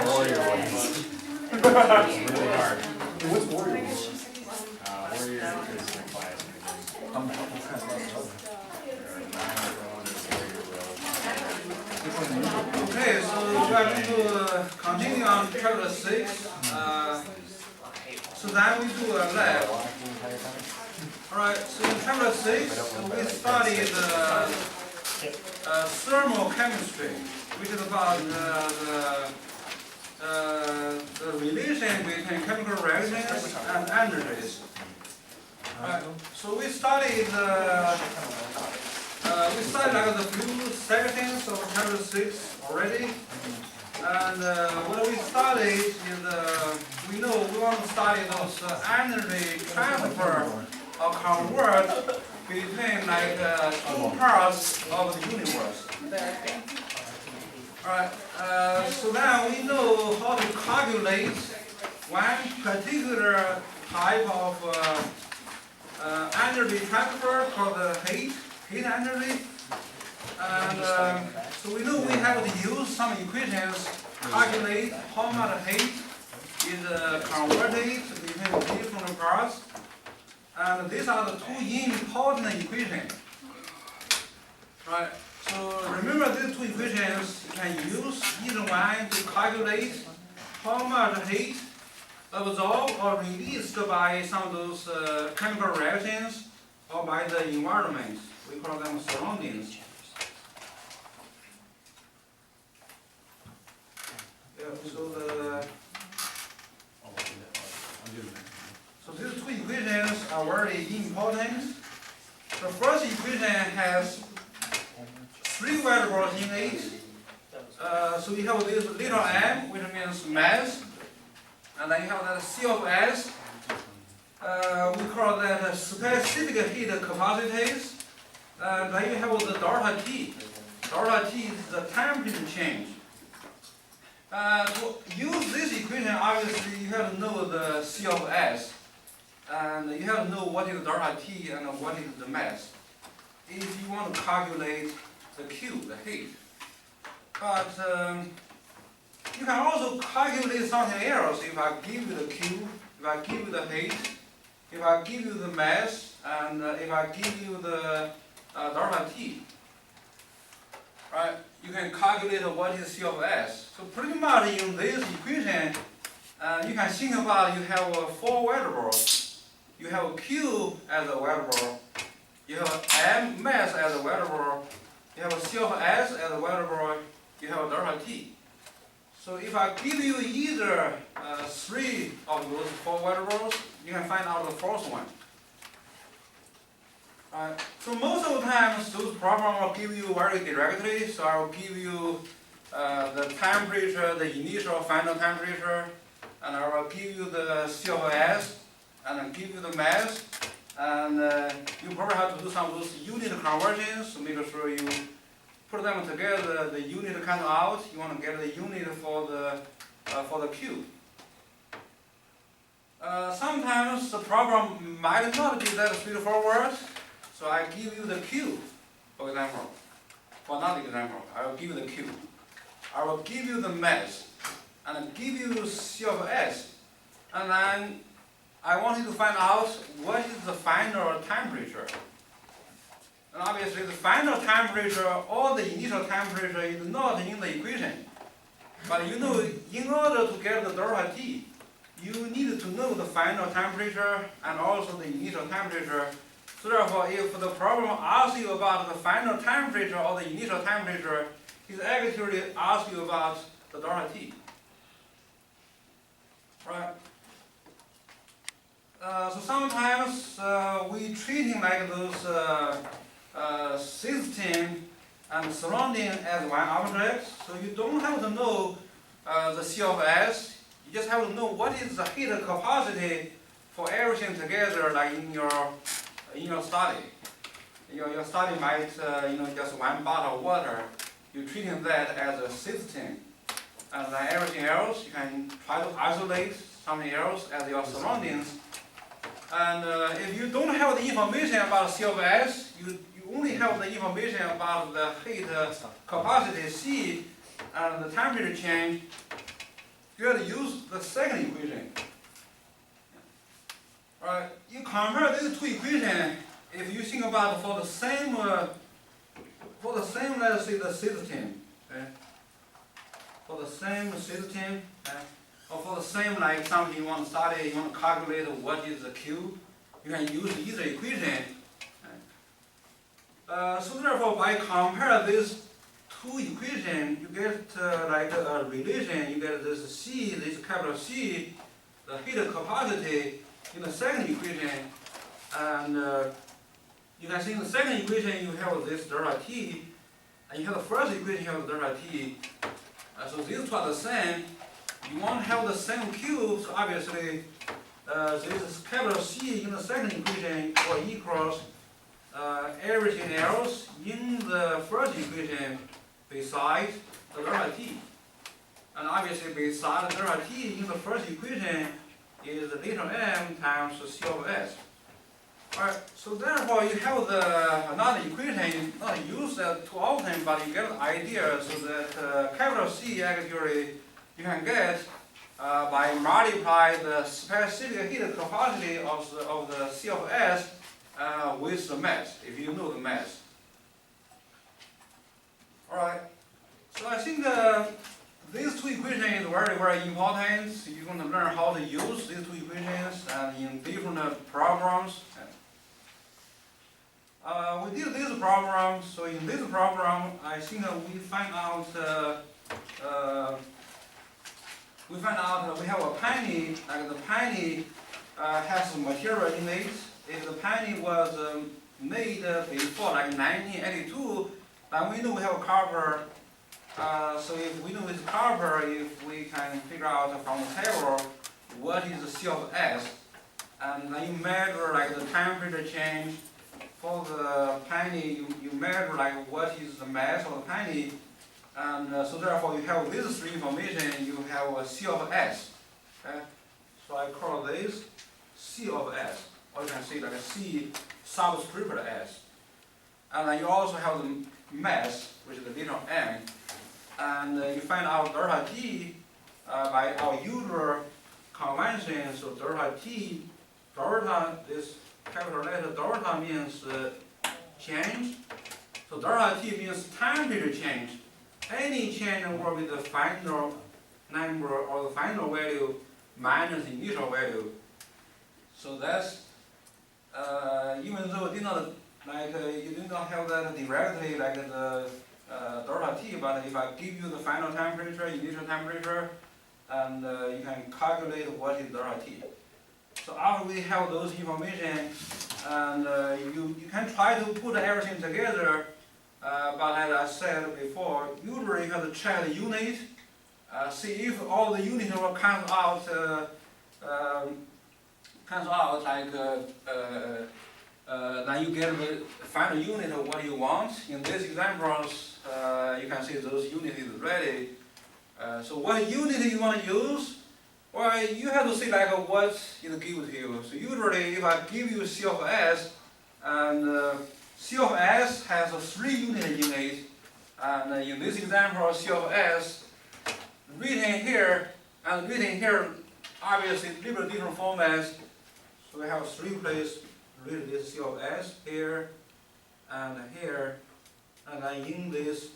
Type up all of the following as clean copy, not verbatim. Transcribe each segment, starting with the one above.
Warrior ones. It's really hard. What's Warrior? Warrior is the class. Okay, so we are going to continue on Chapter-6. So then we do a lab. Alright, so in Chapter-6, we studied thermochemistry, which is about the relation between chemical reactions and energies. So we studied like the few sections of Chapter-6 already, and what we studied is we want to study those energy transfer or convert between like two parts of the universe. Alright, so now we know how to calculate one particular type of energy transfer called the heat energy. And so we know we have to use some equations to calculate how much heat is converted between different parts. And these are the two important equations. Right? So remember these two equations, you can use either one to calculate how much heat absorbed or released by some of those chemical reactions or by the environment. We call them surroundings. So these two equations are very important. The first equation has three variables in it. So you have this little m, which means mass, and then you have that C of S. We call that specific heat capacities. Then you have the delta T. Delta T is the temperature change. To use this equation, obviously you have to know the C of S, and you have to know what is delta T and what is the mass if you want to calculate the Q, the heat. But you can also calculate something else. If I give you the Q, if I give you the heat, if I give you the mass, and if I give you the delta T, right? You can calculate what is C of S. So pretty much in this equation, you can think about you have four variables. You have Q as a variable, you have M mass as a variable, you have C of S as a variable, you have delta T. So if I give you either three of those four variables, you can find out the fourth one. So most of the times, those problems will give you very directly. So I will give you the temperature, the initial final temperature, and I will give you the C of S, and I'll give you the mass. And you probably have to do some of those unit conversions to make sure you put them together. The unit comes out. You want to get the unit for the Q. Sometimes the problem might not be that straightforward. So I give you the Q, for example. For another example, I will give you the Q. I will give you the mass, and I'll give you C of S. And then I want you to find out what is the final temperature. And obviously the final temperature or the initial temperature is not in the equation. But you know, in order to get the delta T, you need to know the final temperature and also the initial temperature. So therefore, if the problem asks you about the final temperature or the initial temperature, it actually asks you about the delta T. Right? So sometimes we treating like those system and surrounding as one object. So you don't have to know the C of S. You just have to know what is the heat capacity for everything together, like in your study. Your study might just one bottle of water. You're treating that as a system, and then everything else you can try to isolate something else as your surroundings. And if you don't have the information about C of S, you only have the information about the heat capacity C and the temperature change. you have to use the second equation. Alright, you compare these two equations. If you think about for the same, let's say the system, okay? For the same system, okay? Or for the same like something you want to study, you want to calculate what is the Q, you can use either equation. So therefore, by compare these two equations, you get like a relation. You get this C, this capital C, the heat capacity in the second equation, and you can see in the second equation you have this delta T, and you have the first equation you have delta T. So these two are the same. You want to have the same Q, so obviously this capital C in the second equation will equals everything else in the first equation besides the delta T. And obviously beside the delta T in the first equation is the little m times C of S. Alright, so therefore you have another equation, not used too often, but you get the idea, so that capital C actually you can get by multiply the specific heat capacity of the C of S with the mass, if you know the mass. Alright, so I think these two equations are very, very important. You're going to learn how to use these two equations and in different programs. We did this program, so in this program, I think we find out that we have a penny, like the penny has material in it. If the penny was made before like 1982, then we know we have copper. So if we know it's copper, if we can figure out from the table what is the C of S, and then you measure like the temperature change for the penny, you measure like what is the mass of the penny, and so therefore you have these three information, you have a C of S. Okay? So I call this C of S, or you can see like a C subscript S. And then you also have the mass, which is the little m, and you find out delta T by our usual convention. So delta T, delta, this capital letter delta means change. So delta T means temperature change. Any change will be the final number or the final value minus the initial value. So that's even though it did not you do not have that directly like the delta T, but if I give you the final temperature, initial temperature, and you can calculate what is delta T. So after we have those information, and you can try to put everything together, but as I said before, usually you have to check the unit, see if all the units will cancel out like then you get the final unit of what you want. In these examples, you can see those units is ready. So what unit you want to use? Well, you have to see like what is given to you. So usually, if I give you C of S, and C of S has 3 units in it, and in this example, C of S written here and written here, obviously little different formats. So we have 3 places written this C of S here, and then in these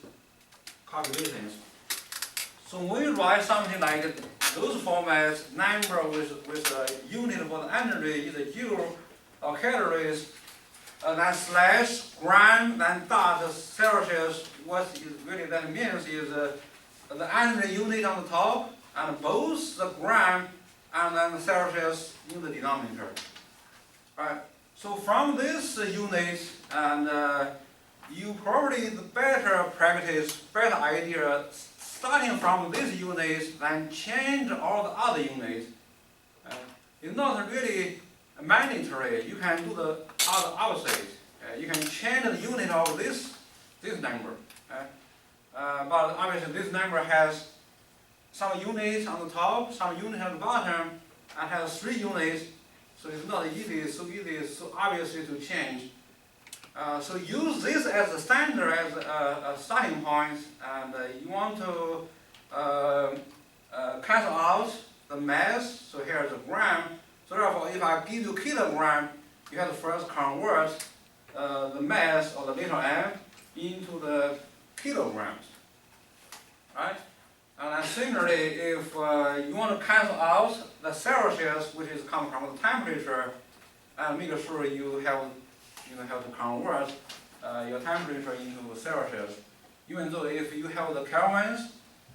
calculations. So when you write something like those formats, number with a unit for the energy, either joule or calories, then slash, gram, then dot, Celsius, what is really that means is the energy unit on the top, and both the gram and then the Celsius in the denominator. Right? So from this unit, and you probably the better practice, better idea, starting from this unit, then change all the other units. It's not really mandatory. You can do the other opposite. You can change the unit of this number. But obviously this number has some units on the top, some units on the bottom, and has 3 units. So it's not so obviously to change. So use this as a standard, as a starting point, and you want to cancel out the mass, so here's a gram. So therefore, if I give you kilogram, you have to first convert the mass of the little m into the kilograms, right? And then similarly, if you want to cancel out the Celsius, which is coming from the temperature, and make sure you have to convert your temperature into Celsius. Even though if you have the kelvins,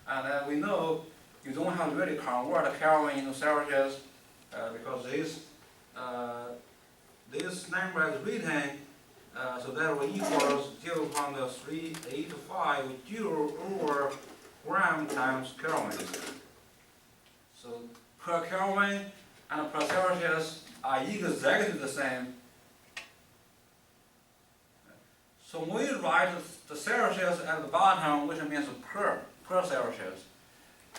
and we know you don't have to really convert the Kelvin into Celsius because this number is written so that will equals 0.385 joule over gram times Kelvin. So per Kelvin and per Celsius are exactly the same. So when we write the Celsius at the bottom, which means per Celsius,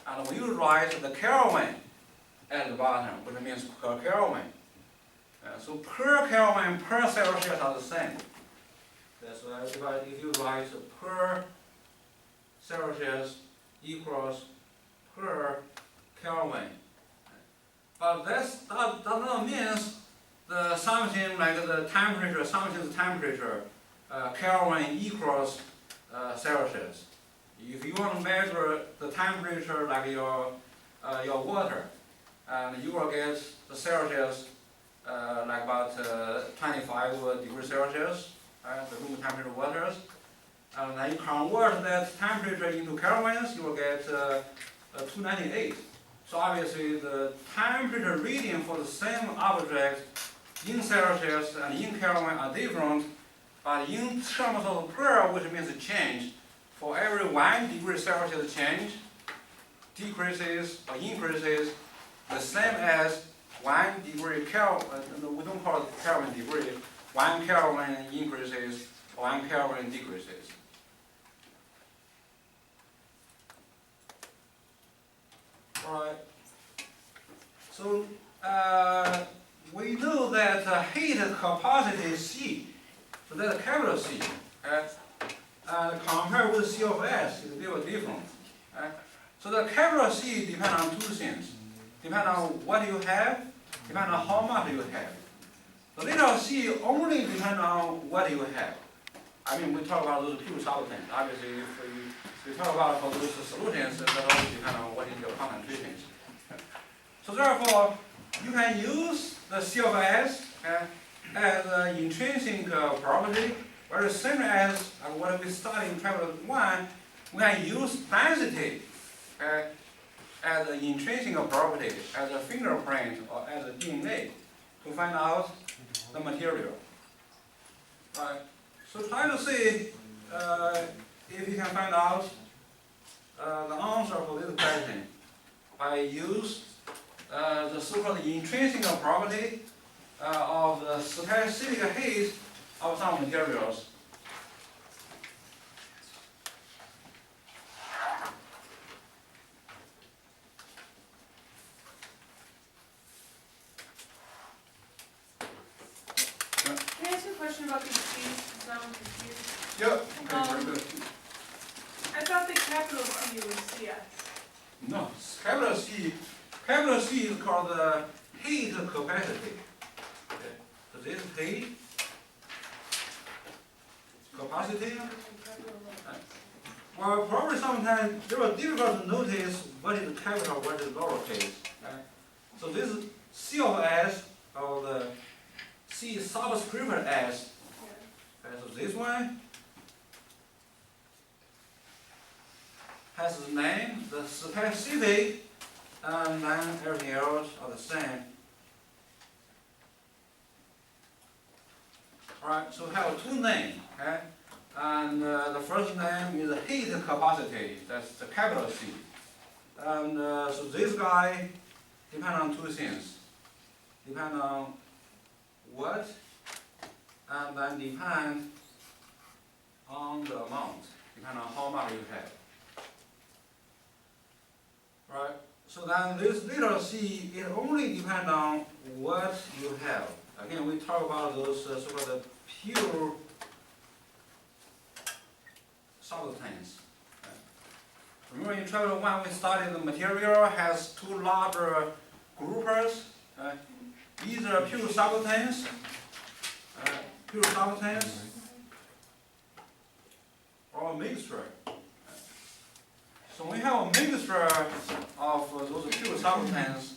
and when you write the Kelvin at the bottom, which means per Kelvin. So per Kelvin, per Celsius are the same. That's why if you write per Celsius equals per Kelvin. But that does not mean the something like the temperature, something's temperature, Kelvin equals Celsius. If you want to measure the temperature like your water, and you will get the Celsius like about 25 degrees Celsius, the room temperature waters. And then you convert that temperature into kelvins, you will get 298. So obviously the temperature reading for the same object in Celsius and in Kelvin are different, but in terms of per, which means change, for every 1 degree Celsius change, decreases or increases the same as 1 degree Kelvin, we don't call it Kelvin degree, 1 Kelvin increases, 1 Kelvin decreases. Alright, so we know that heat capacity C, so that's a capital C, compared with C of S is a little different. So the capital C depends on two things. Depends on what you have, depends on how much you have. The little c only depends on what you have. I mean, we talk about those pure substance. Obviously, if we talk about for those solutions, that all depends on what is your concentrations. So therefore, you can use the C of S as an intrinsic property, very similar as what we studied in Chapter 1. We can use density as an intrinsic property, as a fingerprint or as a DNA to find out the material. Right. So try to see if you can find out the answer for this question by use the so-called intrinsic property of the specific heat of some materials. Can I ask you a question about these C's? Now I'm confused. Yep. Okay, very good. I thought the capital C was CS. No, capital C is called the heat capacity. Okay. So this is heat capacity. Well, probably sometimes they are difficult to notice what is capital, what is lowercase. Okay. So this is C of S, or the C subscript S. Okay, so this one has the name, the specific, and then everything else are the same. Alright, so we have two names, okay? And the first name is heat capacity, that's the capital C. And so this guy depends on two things. Depend on what, and then depend on the amount, depend on how much you have. Right? So then this little c, it only depends on what you have. Again, we talk about those sort of pure substance. Right? Remember in Chapter 1 we studied the material has two larger groupers. These are pure substance. Or mixture. So we have a mixture of those pure substances,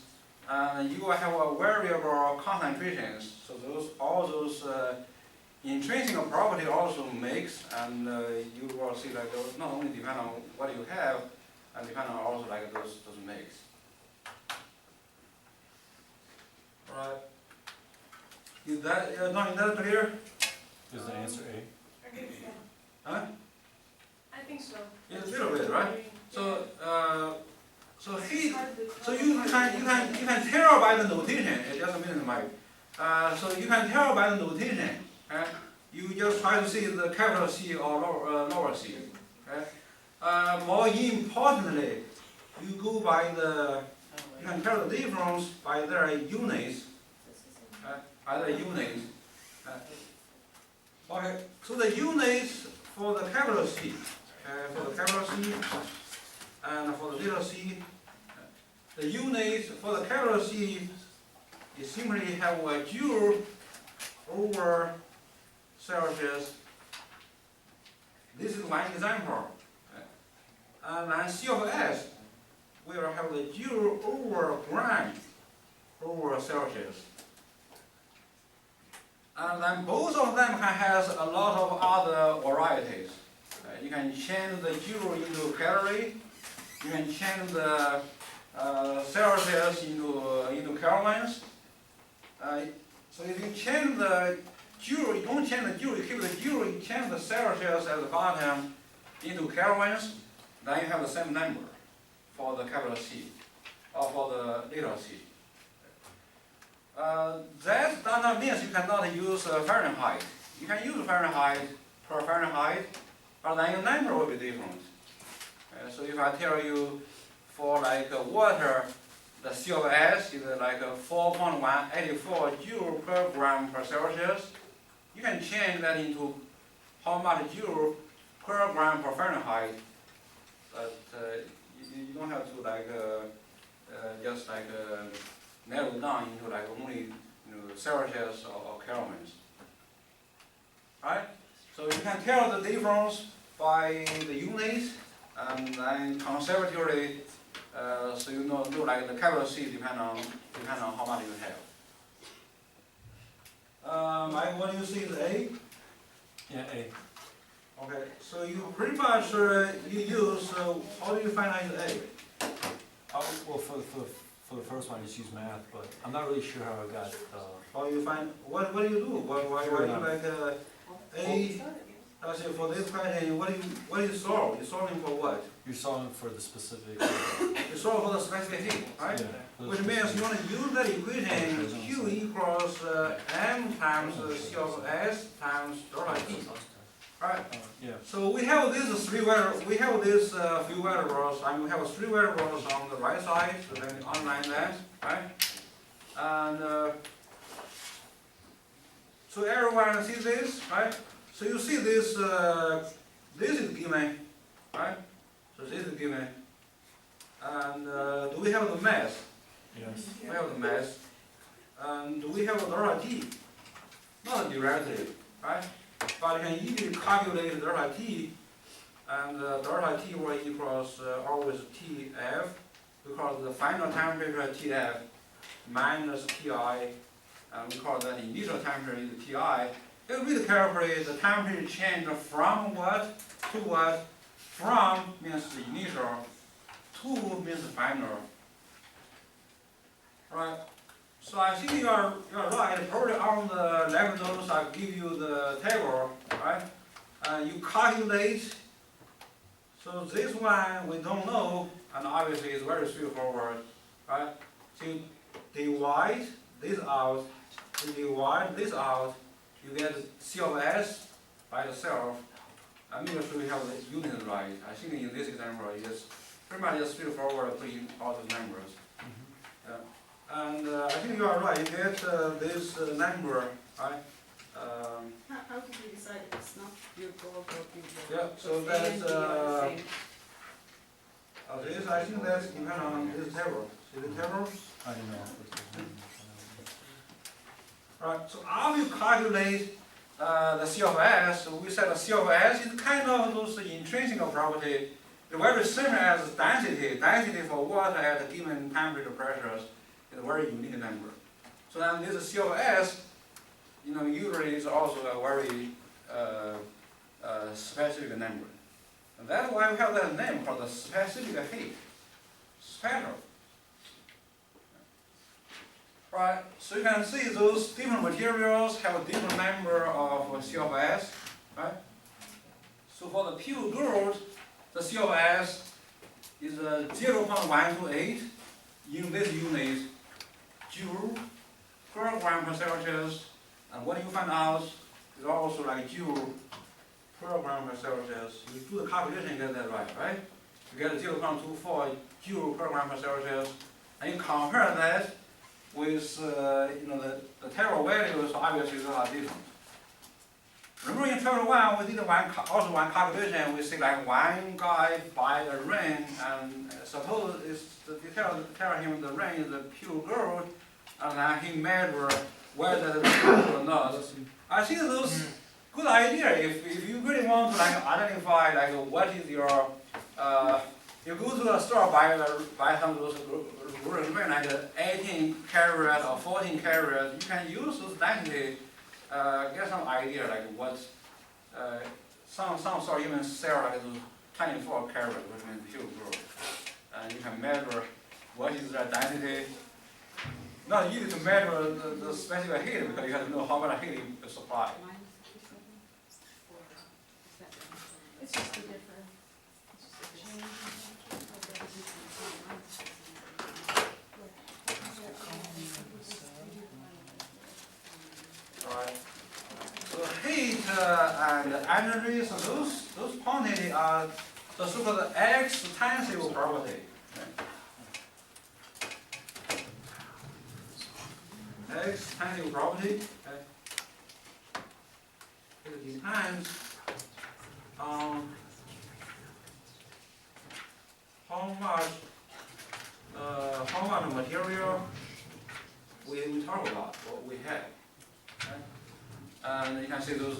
and you will have a variable concentrations. So all those intrinsic property also mix, and you will see like those not only depend on what you have, and depend on also like those mix. Alright. Is that clear? Is the answer A? I think so. Huh? I think so. It's a little bit, right? So heat. So you can tell by the notation. Just a minute, Mike. So you can tell by the notation. You just try to see the capital C or lower C. More importantly, you go by the. You can tell the difference by their units. Okay. So the units for the capital C. And for the little c, the units for the capital C is simply have a joule over Celsius. This is one example. And then C of S will have the joule over gram over Celsius. And then both of them can have a lot of other varieties. You can change the joule into calorie. You can change the Celsius into kelvins. So if you change the joule, you don't change the joule, you keep the joule, you change the Celsius at the bottom into kelvins, then you have the same number for the capital C or for the little c. That does not mean you cannot use Fahrenheit. You can use Fahrenheit per Fahrenheit, but then your number will be different. So if I tell you for like water, the C of S is like 4.184 joule per gram per Celsius, you can change that into how much joule per gram per Fahrenheit, but you don't have to like just like narrow down into like only Celsius or kelvins. Right? So you can tell the difference by the units, and then conservatively, so you know like the capital C depend on how much you have. Mike, what do you see is A? Yeah, A. Okay, so you pretty much you use. How do you find out it's A? Well, for the first one, I just use math, but I'm not really sure how I got. How you find? What do you do? Why you like A? Let's say for this question, what do you solve? You're solving for what? You're solving for the specific. You solve for the specific heat, right? Yeah, Which means you want to use that equation Q equals M times C of S times delta T. Right? Yeah. So we have these few variables, and we have three variables on the right side, so let me underline that, right? And so everyone sees this, right? So you see this, this is given, right? So this is given. And do we have the mass? Yes. We have the mass. And do we have a delta T? Not directly, right? But you can easily calculate delta T, and delta T will equals always Tf, because the final temperature Tf minus Ti, and we call that initial temperature is Ti. If you read carefully, the temperature change from what to what? From means the initial, to means the final. Right? So I think you are right. Probably on the level notes I'll give you the table, right? You calculate. So this one we don't know, and obviously it's very straightforward, right? So you divide this out, you get C of S by itself. I'm not sure we have the unit right. I think in this example it's pretty much just straightforward putting all the numbers. Yeah. And I think you are right. You get this number, right? How did you decide it's not your goal or your goal? Yeah. So that's This, I think that's depend on this table. See the table? I don't know. Right, so after you calculate the C of S, so we said the C of S is kind of those intrinsic property. It's very similar as density. Density for water at given temperature pressures is a very unique number. So then this C of S, usually is also a very specific number. And that's why we have that name called the specific heat. Special. Right, so you can see those different materials have a different number of C of S, right? So for the pure gold, the C of S is 0.128 in this unit, joule per gram per Celsius, and what you find out is also like joule per gram per Celsius. You do the calculation, you get that right? You get 0.24 joule per gram per Celsius, and you compare that with the table values, obviously they are different. Remember in chapter 1, we did one calculation. We say like one guy buy a ring, and suppose they tell him the ring is a pure gold, and then he measure whether it's pure or not. I think those good idea. If you really want to identify what is your you go to the store buy some of those ring like 18 karat or 14 karat, you can use those density, get some idea like what some store even sell like 24 karat, which means pure gold. And you can measure what is the density. Not easy to measure the specific heat because you have to know how much heat you supply. It's just a different. Alright. So heat and energy, so those quantity are the so-called extensive property. Extensive property. It depends on how much material we talk about, what we have. Okay? And you can see those,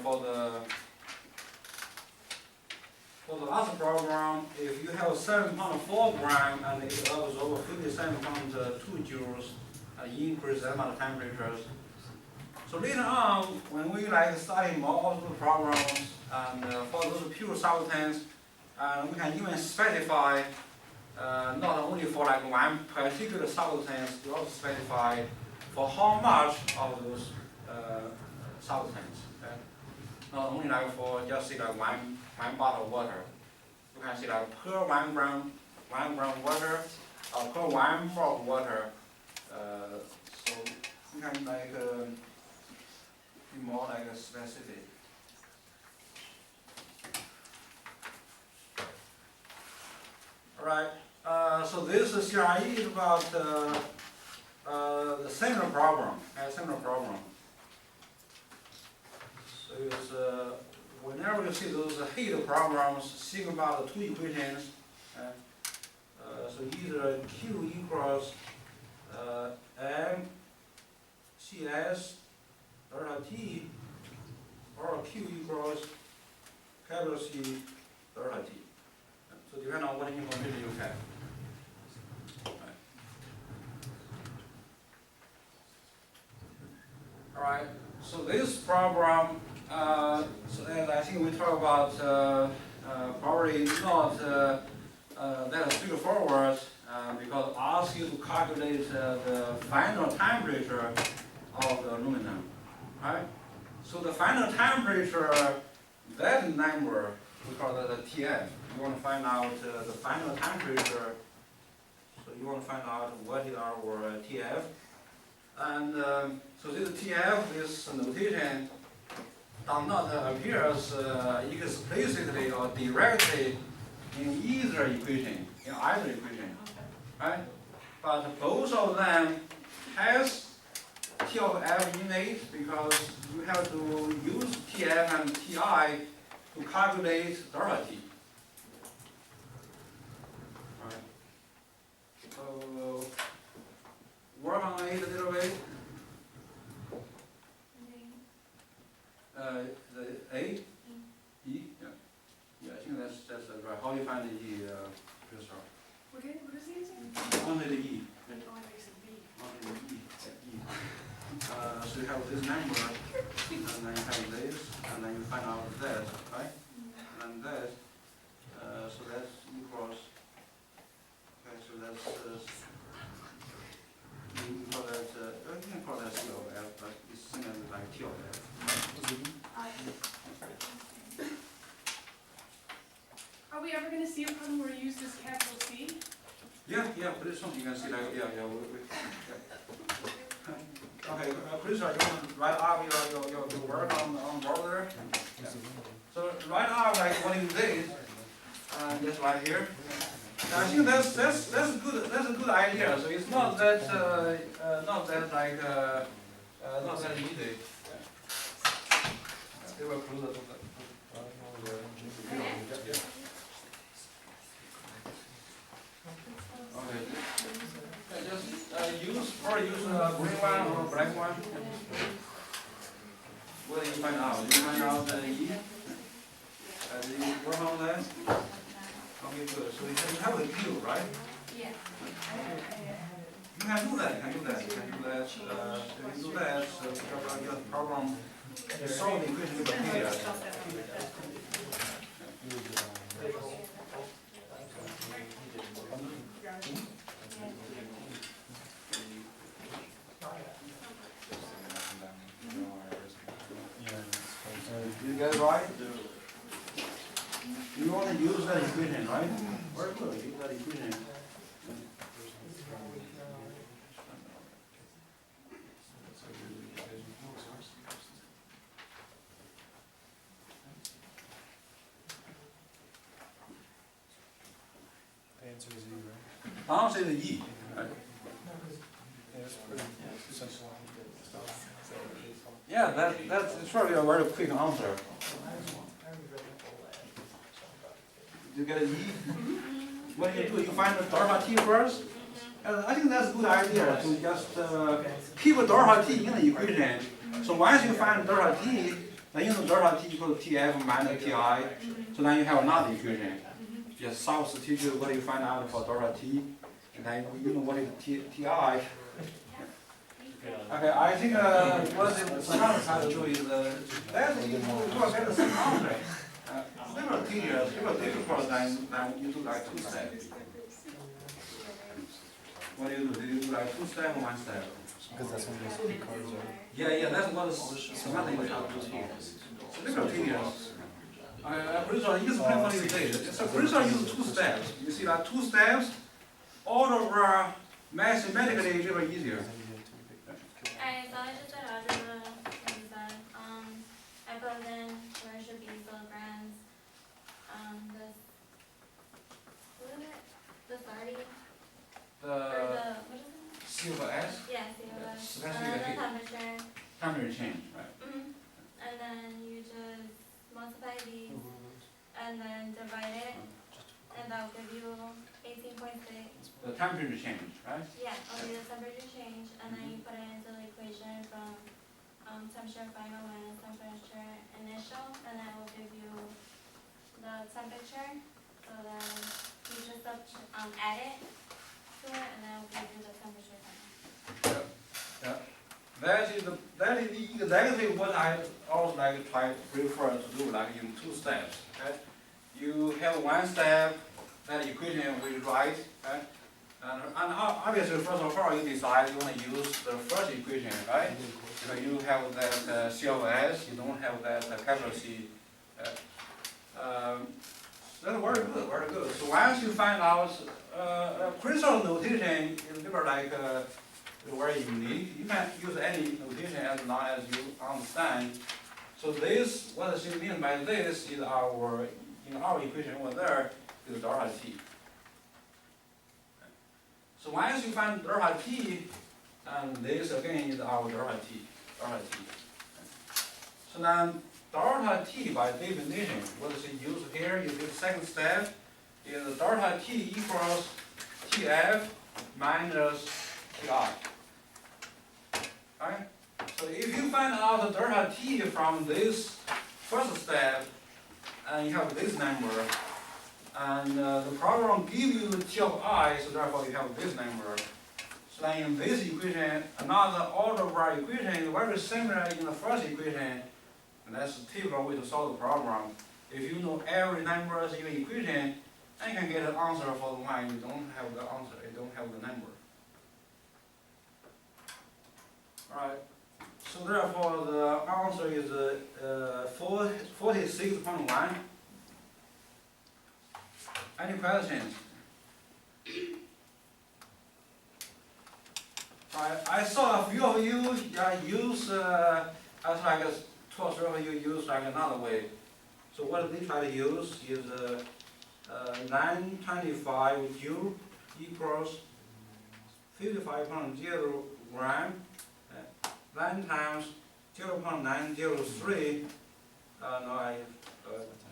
for the last program, if you have 7.4 gram and it absorbs over 57.2 joules, increase that amount of temperatures. So later on, when we study more of the programs and for those pure substance, we can even specify not only for one particular substance, we also specify for how much of those substance. Okay? Not only for just say one bottle of water. You can say per 1 gram water or per 1 mole of water. So you can be more specific. Alright, so this CRE is about the similar problem. So it's, whenever you see those heat problems, think about the two equations. So either Q equals mCs delta T, or Q equals capital C delta T. So depending on what information you have. Alright, so this problem, so as I think we talk about probably not that straightforward because ask you to calculate the final temperature of the aluminum. Right? So the final temperature, that number, we call that the TF. You want to find out the final temperature. So you want to find out what is our TF. And so this TF, this notation, does not appear explicitly or directly in either equation, right? But both of them has T of F in it because you have to use TF and TI to calculate delta T. have this number, and then you have this, and then you find out that, right? And then that, so that's equals, okay, so that's, you can call that, you can call that C of F, but it's similar like T of F. Are we ever gonna see a problem where you use this capital C? Yeah, pretty soon you can see like, yeah, yeah. Okay, please, you want to write up your work on board there? Yeah. So write up like what you did, just right here. I think that's a good idea. So it's not that not that easy. They will close the Okay. Just use green one or black one. What do you find out? You find out the E. Do you work on that? Okay, good. So you have the Q, right? Yeah. You can do that. If you do that, so your problem is solve the equation with the period. You get it right? You want to use that equation, right? Very good. Use that equation. The answer is E, right? The answer is E. Right? Yeah, it's pretty simple. Yeah, that's surely a very quick answer. You get an E? What do? You find the delta T first? I think that's a good idea to just keep a delta T in the equation. So once you find delta T, then you know delta T equals TF minus TI. So then you have another equation. Just substitute what you find out for delta T, and then you know what is TI. Okay, I think what the sound has to do is that you will get the same answer. Little tedious, little difficult than you do like 2 steps. What do? Do you do like 2 steps or 1 step? Because that's when those cards are. Yeah, that's what something you have to do here. It's a little tedious. I'm pretty sure you explain what you did. So pretty sure you use 2 steps. You see like 2 steps, all over mathematically a little easier. Alright, so I just did algebra, like you said. I put in where it should be kilograms. What is it? The starting? Or what is it? C over S, Yeah, CO. So And that's then the the temperature. temperature change, right? And then you just multiply these and then divide it. And that will give you 18.6. The temperature change, right? Yeah, it'll be the temperature change, and then you put it into the equation from temperature final minus temperature initial, and that will give you the temperature. So then you just add it to it, and that will give you the temperature final. Yeah. That is exactly what I always like to try prefer to do, like in 2 steps. Okay? You have 1 step, that equation we write, right? And obviously, first of all, you decide you want to use the first equation, right? Because you have that C of S, you don't have that capital C. That's very good, very good. So once you find out, crystal notation is never like very unique. You can use any notation as long as you understand. So this, what she means by this is our, in our equation over there, is delta T. So once you find delta T, and this again is our delta T. So then delta T by definition, what is it used here? You do the second step is delta T equals TF minus TI. Right? So if you find out the delta T from this first step, and you have this number, and the program gives you T of I, so therefore you have this number. So then in this equation, another algebra equation is very similar in the first equation, and that's the typical way to solve the problem. If you know every numbers in the equation, then you can get an answer for the one you don't have the answer, you don't have the number. Alright, so therefore the answer is 46.1. Any questions? I saw a few of you use, as like a 2 or 3 of you use like another way. So what they try to use is 925 joule equals 55.0 gram, 9 times 0.903, no, I'm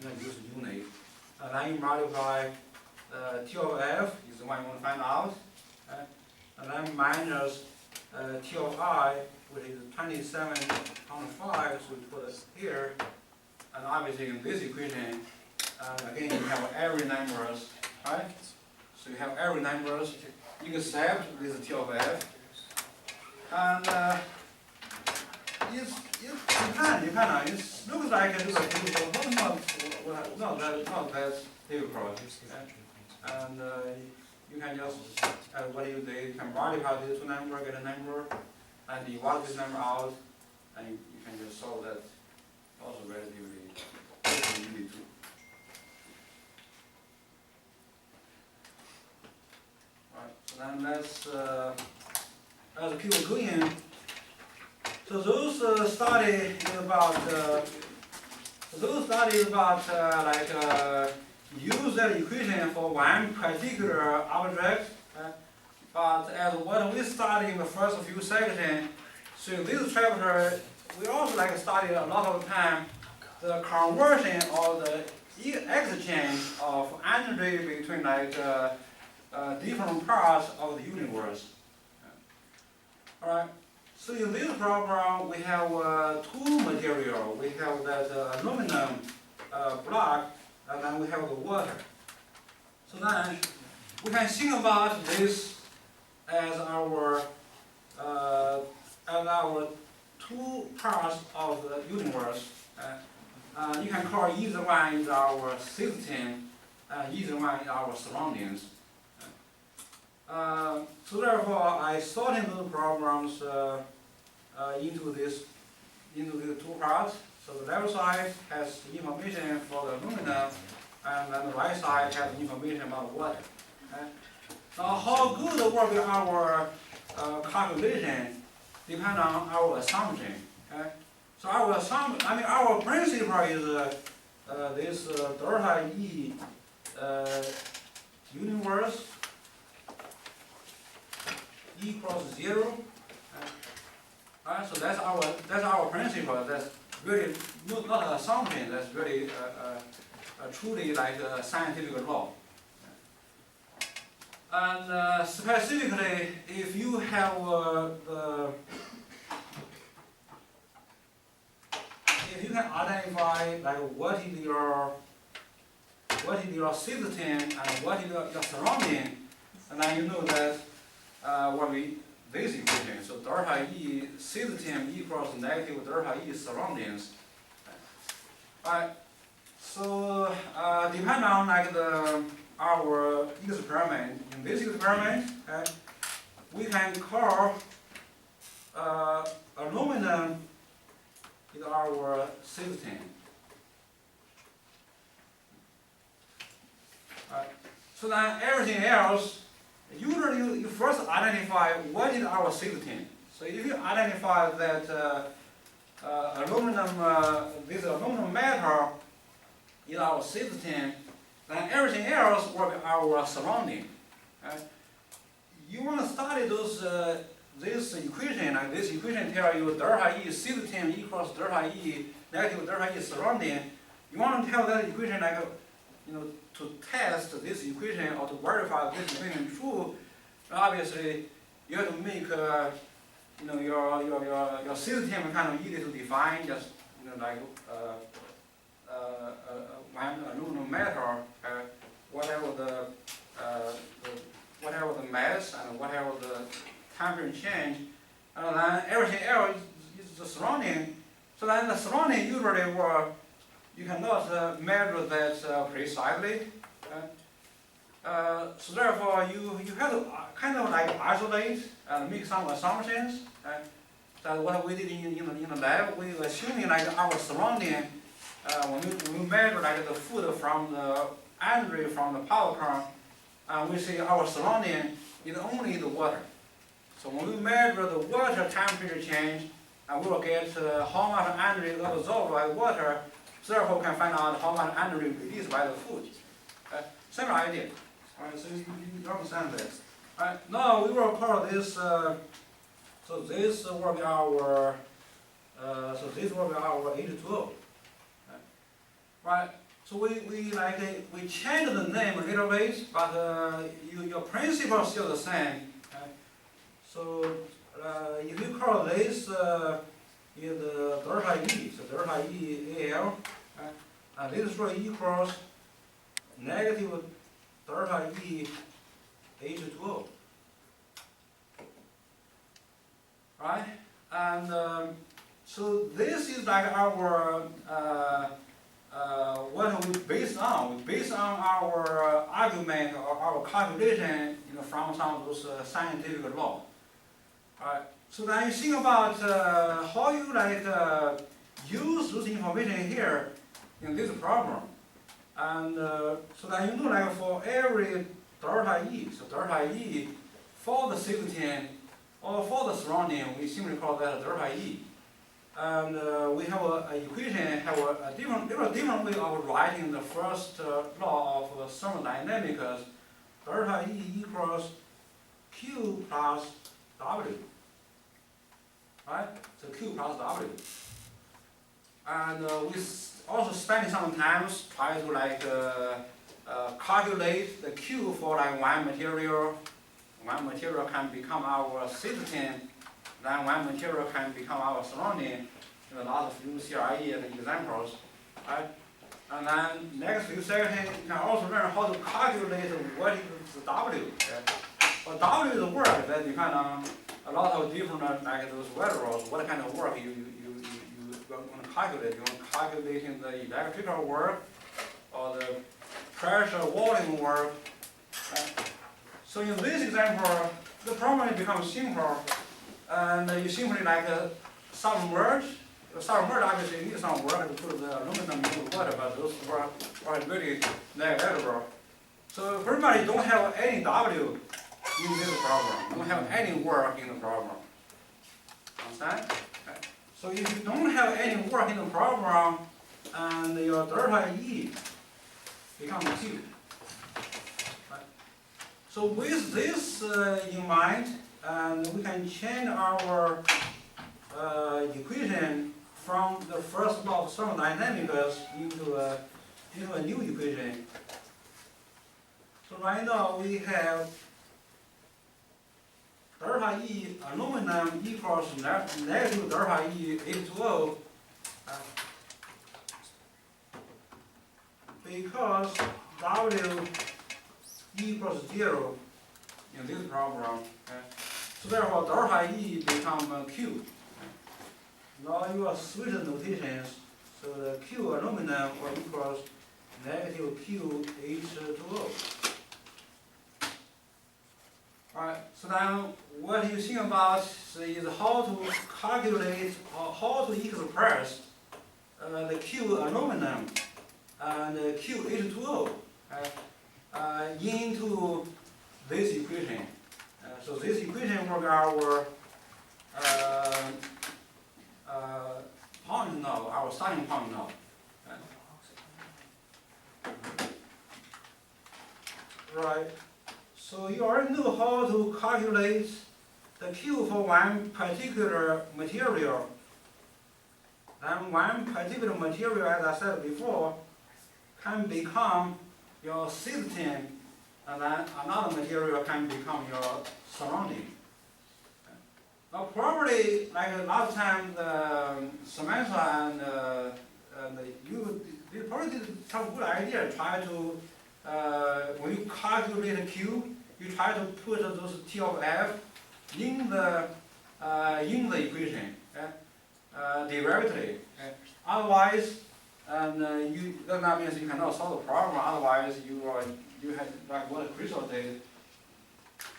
not using unit. And then you multiply T of F is the one you want to find out, and then minus T of I, which is 27.5, so we put it here. And obviously in this equation, again you have every numbers, right? So you have every numbers except this T of F. And it depends. It looks like it is a difficult, but not that difficult. And you can just, what do? You can multiply these 2 numbers, get a number, and you work this number out, and you can just solve that. Also relatively easy too. Right. So then let's keep going. So those studies about use that equation for one particular object. But as what we studied in the first few sections, so in this chapter, we also like study a lot of time the conversion or the exchange of energy between like different parts of the universe. All right. So in this problem, we have 2 materials. We have that aluminum block, and then we have the water. So then we can think about this as our 2 parts of the universe. You can call either one is our system, either one is our surroundings. So therefore, I sorted the problems into these 2 parts. So the left side has information for the aluminum, and then the right side has information about water. Now, how good work our calculation depends on our assumption. So our assumption, our principle is this delta E universe equals 0. So that's our principle. That's really not an assumption. That's really truly like a scientific law. And specifically, if you have if you can identify like what is your system and what is your surrounding, and then you know that this equation. So delta E system equals negative delta E surroundings. Right. So depending on like our experiment, in this experiment, we can call aluminum is our system. Right. So then everything else, usually you first identify what is our system. So if you identify that this aluminum metal is our system, then everything else will be our surrounding. You want to study this equation, and this equation tells you delta E system equals delta E negative delta E surrounding. You want to tell that equation like to test this equation or to verify this equation true. Obviously, you have to make your system kind of easy to define. Just like one aluminum metal, whatever the mass and whatever the temperature change, and then everything else is the surrounding. So then the surrounding usually you cannot measure that precisely. So therefore you have to kind of like isolate and make some assumptions. That's what we did in the lab. We assuming like our surrounding, when we measure like the food from the entry from the power plant, we see our surrounding is only the water. So when we measure the water temperature change, we will get how much energy absorbed by water. So therefore, we can find out how much energy released by the food. Same idea. Alright, so you understand this. Alright, now we will call this. So this will be our. So this will be our H2O. Right. So we change the name a little bit, but your principle is still the same. So if you call this is delta E, so delta E Al, and this will equals negative delta E H2O. Right? And so this is like our what we based on. We based on our argument or our calculation, from some of those scientific law. Alright. So then you think about how you use those information here in this problem, and so then you know like for every delta E, so delta E for the system or for the surrounding, we simply call that delta E. And we have an equation, have a different way of writing the first law of thermodynamics. Delta E equals Q plus W. Right? So Q plus W. And we also spend some time try to calculate the Q for like one material. One material can become our system. Then one material can become our surrounding. A lot of use CRE and examples. Right? And then next few seconds, you can also learn how to calculate what is the W. But W is the work that depends on a lot of different like those variables. What kind of work you want to calculate? You want to calculate the electrical work or the pressure volume work. So in this example, the problem becomes simple. And you simply submerge. Submerge obviously needs some work to put the aluminum into the water, but those work are really negligible. So pretty much you don't have any W in this problem. You don't have any work in the problem. Understand? Okay. So if you don't have any work in the problem, and your delta E becomes Q. Right. So with this in mind, and we can change our equation from the first law of thermodynamics into a new equation. So right now we have delta E aluminum equals negative delta E H2O because W equals 0 in this problem. So therefore delta E become Q. Now you are switch the notations, so the Q aluminum will equals negative Q H2O. Alright, so now what you think about is how to calculate or how to express the Q aluminum and the Q H2O into this equation. So this equation will be our point now, our starting point now. Right. So you already know how to calculate the Q for one particular material. And one particular material, as I said before, can become your system, and then another material can become your surrounding. Now probably like last time Samantha and you probably did have a good idea. Try to when you calculate Q, you try to put those T of F in the equation, derivative. Otherwise, that means you cannot solve the problem. Otherwise, you have like what Crystal did.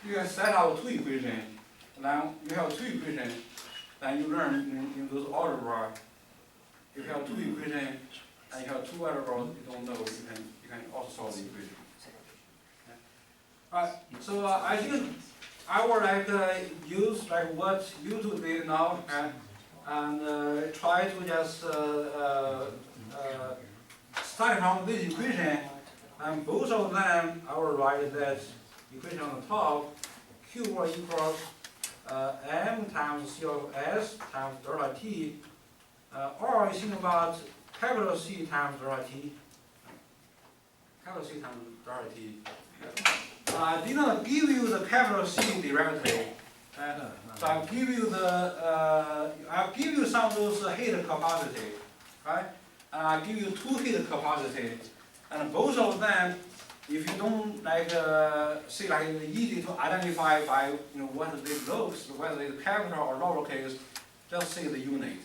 You can set out two equations. Now you have two equations. Then you learn in those algebra. If you have two equations and you have two variables you don't know, you can also solve the equation. Alright, so I think I would like use like what you two did now and try to just start from this equation, and both of them I will write that equation on the top. Q will equals m times C of S times delta T, or you think about capital C times delta T. Capital C times delta T. I did not give you the capital C derivative. So I'll give you some of those heat capacity, right? And I'll give you two heat capacity, and both of them, if you don't like say like it's easy to identify by what it looks, whether it's capital or lowercase, just say the unit.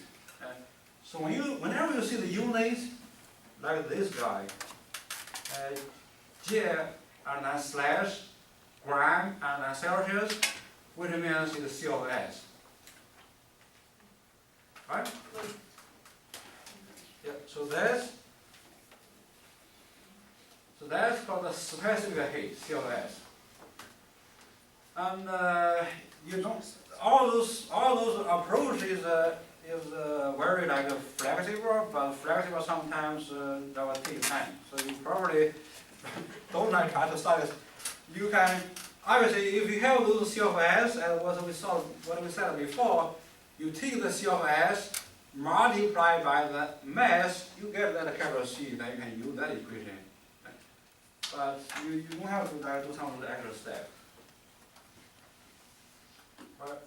So whenever you see the unit, like this guy, J and then slash gram and then Celsius, which means it's C of S. Right? Yeah, so that's called the specific heat, C of S. And all those approaches is very like flexible, but flexible sometimes that will take time. So you probably don't try to study. You can obviously if you have those C of S and what we said before, you take the C of S, multiply by the mass, you get that capital C, then you can use that equation. But you don't have to do some of the extra steps. Right.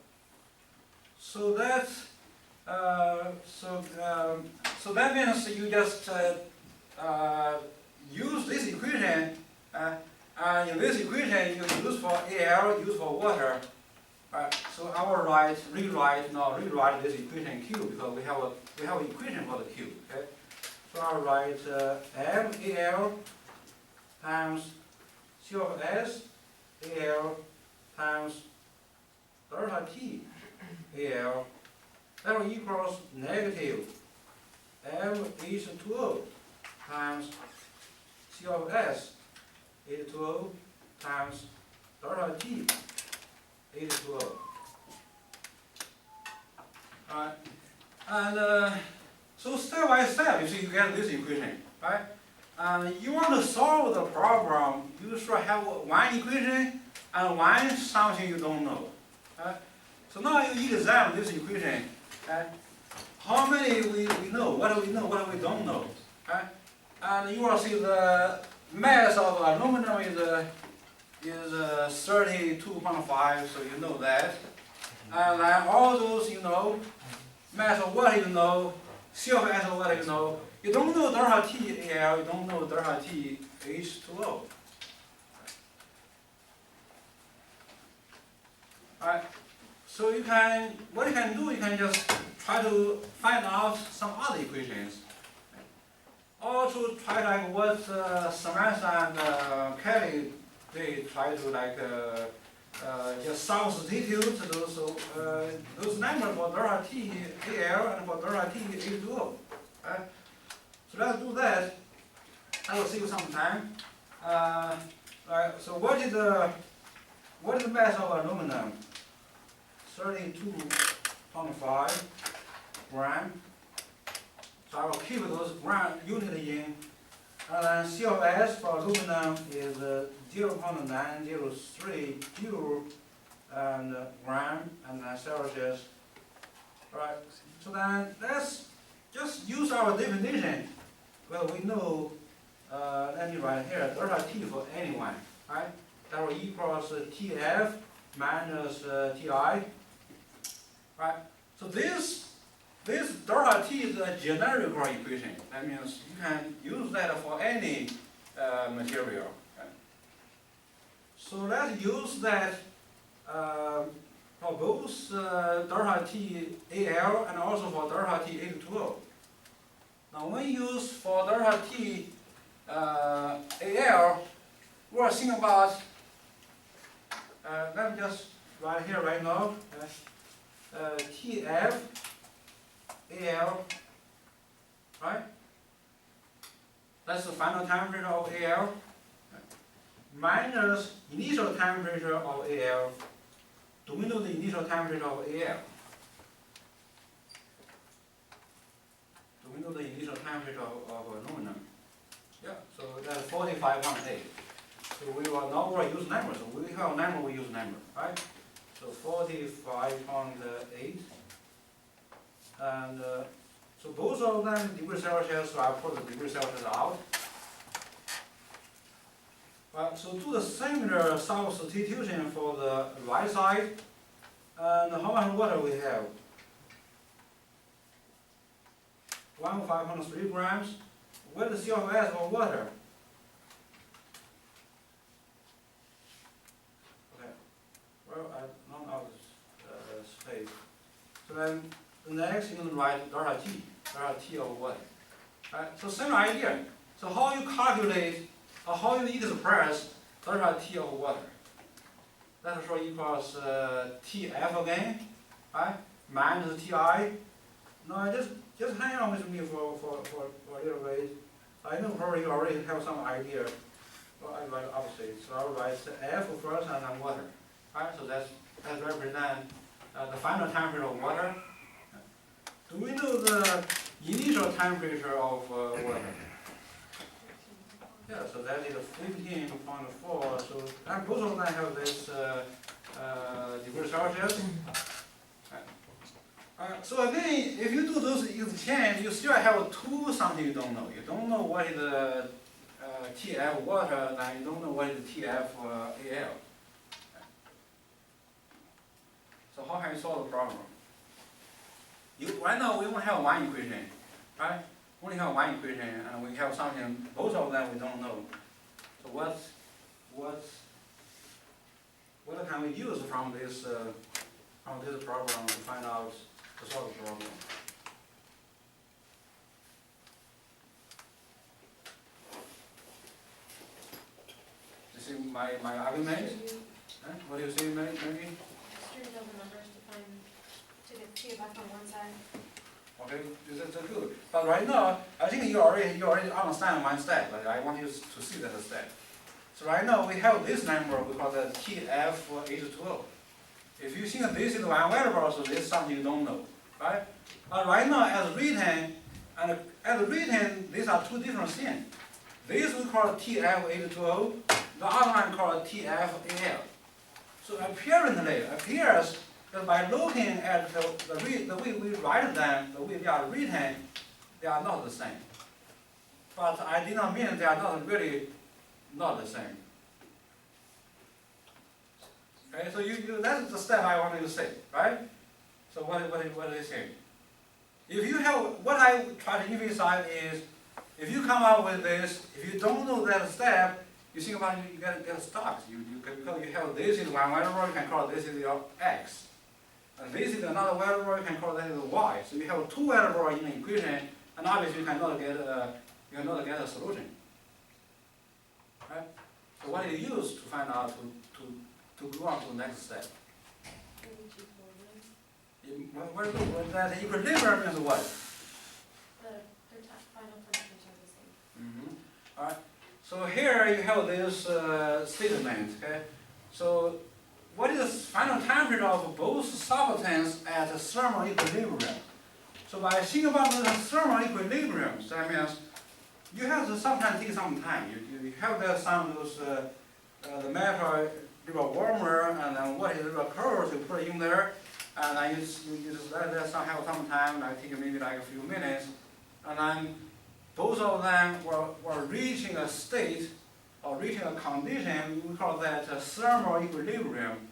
So that's so that means you just use this equation. In this equation, you use for air, use for water. So I will rewrite this equation Q because we have an equation for the Q. Okay. So I'll write MAL times C of S AL times delta T AL. That will equals negative MH2O times C of S H2O times delta T H2O. Alright, and so step by step, you see, you get this equation, right? And you want to solve the problem, you should have one equation and one something you don't know. Right? So now you examine this equation. Right? How many we know? What do we know? What do we don't know? Right? And you will see the mass of aluminum is 32.5, so you know that. And then all those mass of water you know, C of S of water you know. You don't know delta T Al, you don't know delta T H2O. Alright, so what you can do, you can just try to find out some other equations. Or to try like what Samantha and Kelly, they try to just substitute those numbers for delta T Al and for delta T H2O. Right? So let's do that. I will save some time. Right, so what is the mass of aluminum? 32.5 gram. So I will keep those gram unit in. And then C of S for aluminum is 0.903 joule and gram and then Celsius. Right. So then let's just use our definition. Well, we know, let me write here, delta T for anyone, right? That will equals TF minus TI, right? So this delta T is a generic equation. That means you can use that for any material. Right? So let's use that for both delta T AL and also for delta T H2O. Now when you use for delta T AL, we're thinking about, let me just write here right now, TF AL, right? That's the final temperature of AL minus initial temperature of AL. Do we know the initial temperature of AL? Do we know the initial temperature of aluminum? Yeah, so that's 45.8. So we will now we'll use number. So we have number, we use number, right? So 45.8. And so both of them degree Celsius, so I put the degree Celsius out. So do the similar substitution for the right side. And how much water we have? 105.3 grams. What is CFS of water? Okay. Well, I run out of space. So then the next you can write delta T of water. Right? So same idea. So how you calculate or how you express delta T of water? That is equals TF again, right? Minus TI. No, just hang on with me for a little bit. I know probably you already have some idea. Well, I write opposite. So I'll write F first and then water. Right? So that represents the final temperature of water. Do we know the initial temperature of water? Yeah, so that is 15.4. So and both of them have this degree Celsius. So again, if you do those exchange, you still have something you don't know. You don't know what is the TF water, and you don't know what is the TF AL. So how can you solve the problem? Right now we only have one equation, right? Only have one equation, and we have something. Both of them we don't know. So what can we use from this problem to find out to solve the problem? You see my argument? What do you say, Maggie? Just turn down the numbers to get TF on one side. Okay, that's good. But right now, I think you already understand one step, but I want you to see that step. So right now we have this number, we call that TF H2O. If you think this is one variable, so this is something you don't know, right? But right now, as written, and as written, these are two different things. This we call TF H2O, the other one called TF AL. So apparently, appears that by looking at the way we write them, the way they are written, they are not the same. But I did not mean they are not really not the same. Okay, so that's the step I wanted to say, right? So what is it saying? If you have, what I try to emphasize is, if you come up with this, if you don't know that step, you think about it, you get stuck. Because you have this is one variable, you can call this is your x. And this is another variable, you can call that is y. So you have two variables in an equation, and obviously you cannot get a solution. Right? So what do you use to find out to go on to the next step? That equilibrium is what? Their final temperatures are the same. All right. So here you have this statement. Okay. So what is the final temperature of both substances at thermal equilibrium? So by thinking about the thermal equilibrium, that means you have to sometimes take some time. You have that some of those the metal a little warmer, and then what is the curves you put in there, and then you just let that have some time, like take maybe like a few minutes, and then both of them were reaching a state or reaching a condition, we call that thermal equilibrium.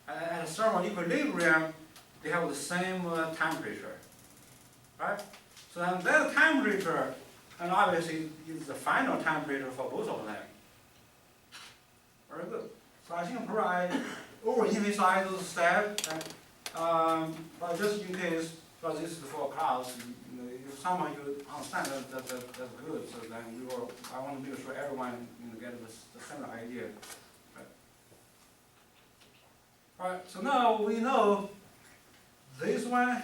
And at thermal equilibrium, they have the same temperature, right? So then that temperature, and obviously is the final temperature for both of them. Very good. So I think overemphasize those steps. But just in case, because this is for class, you know, if somehow you understand that's good. So then I want to make sure everyone get the similar idea. Right. All right. So now we know this one.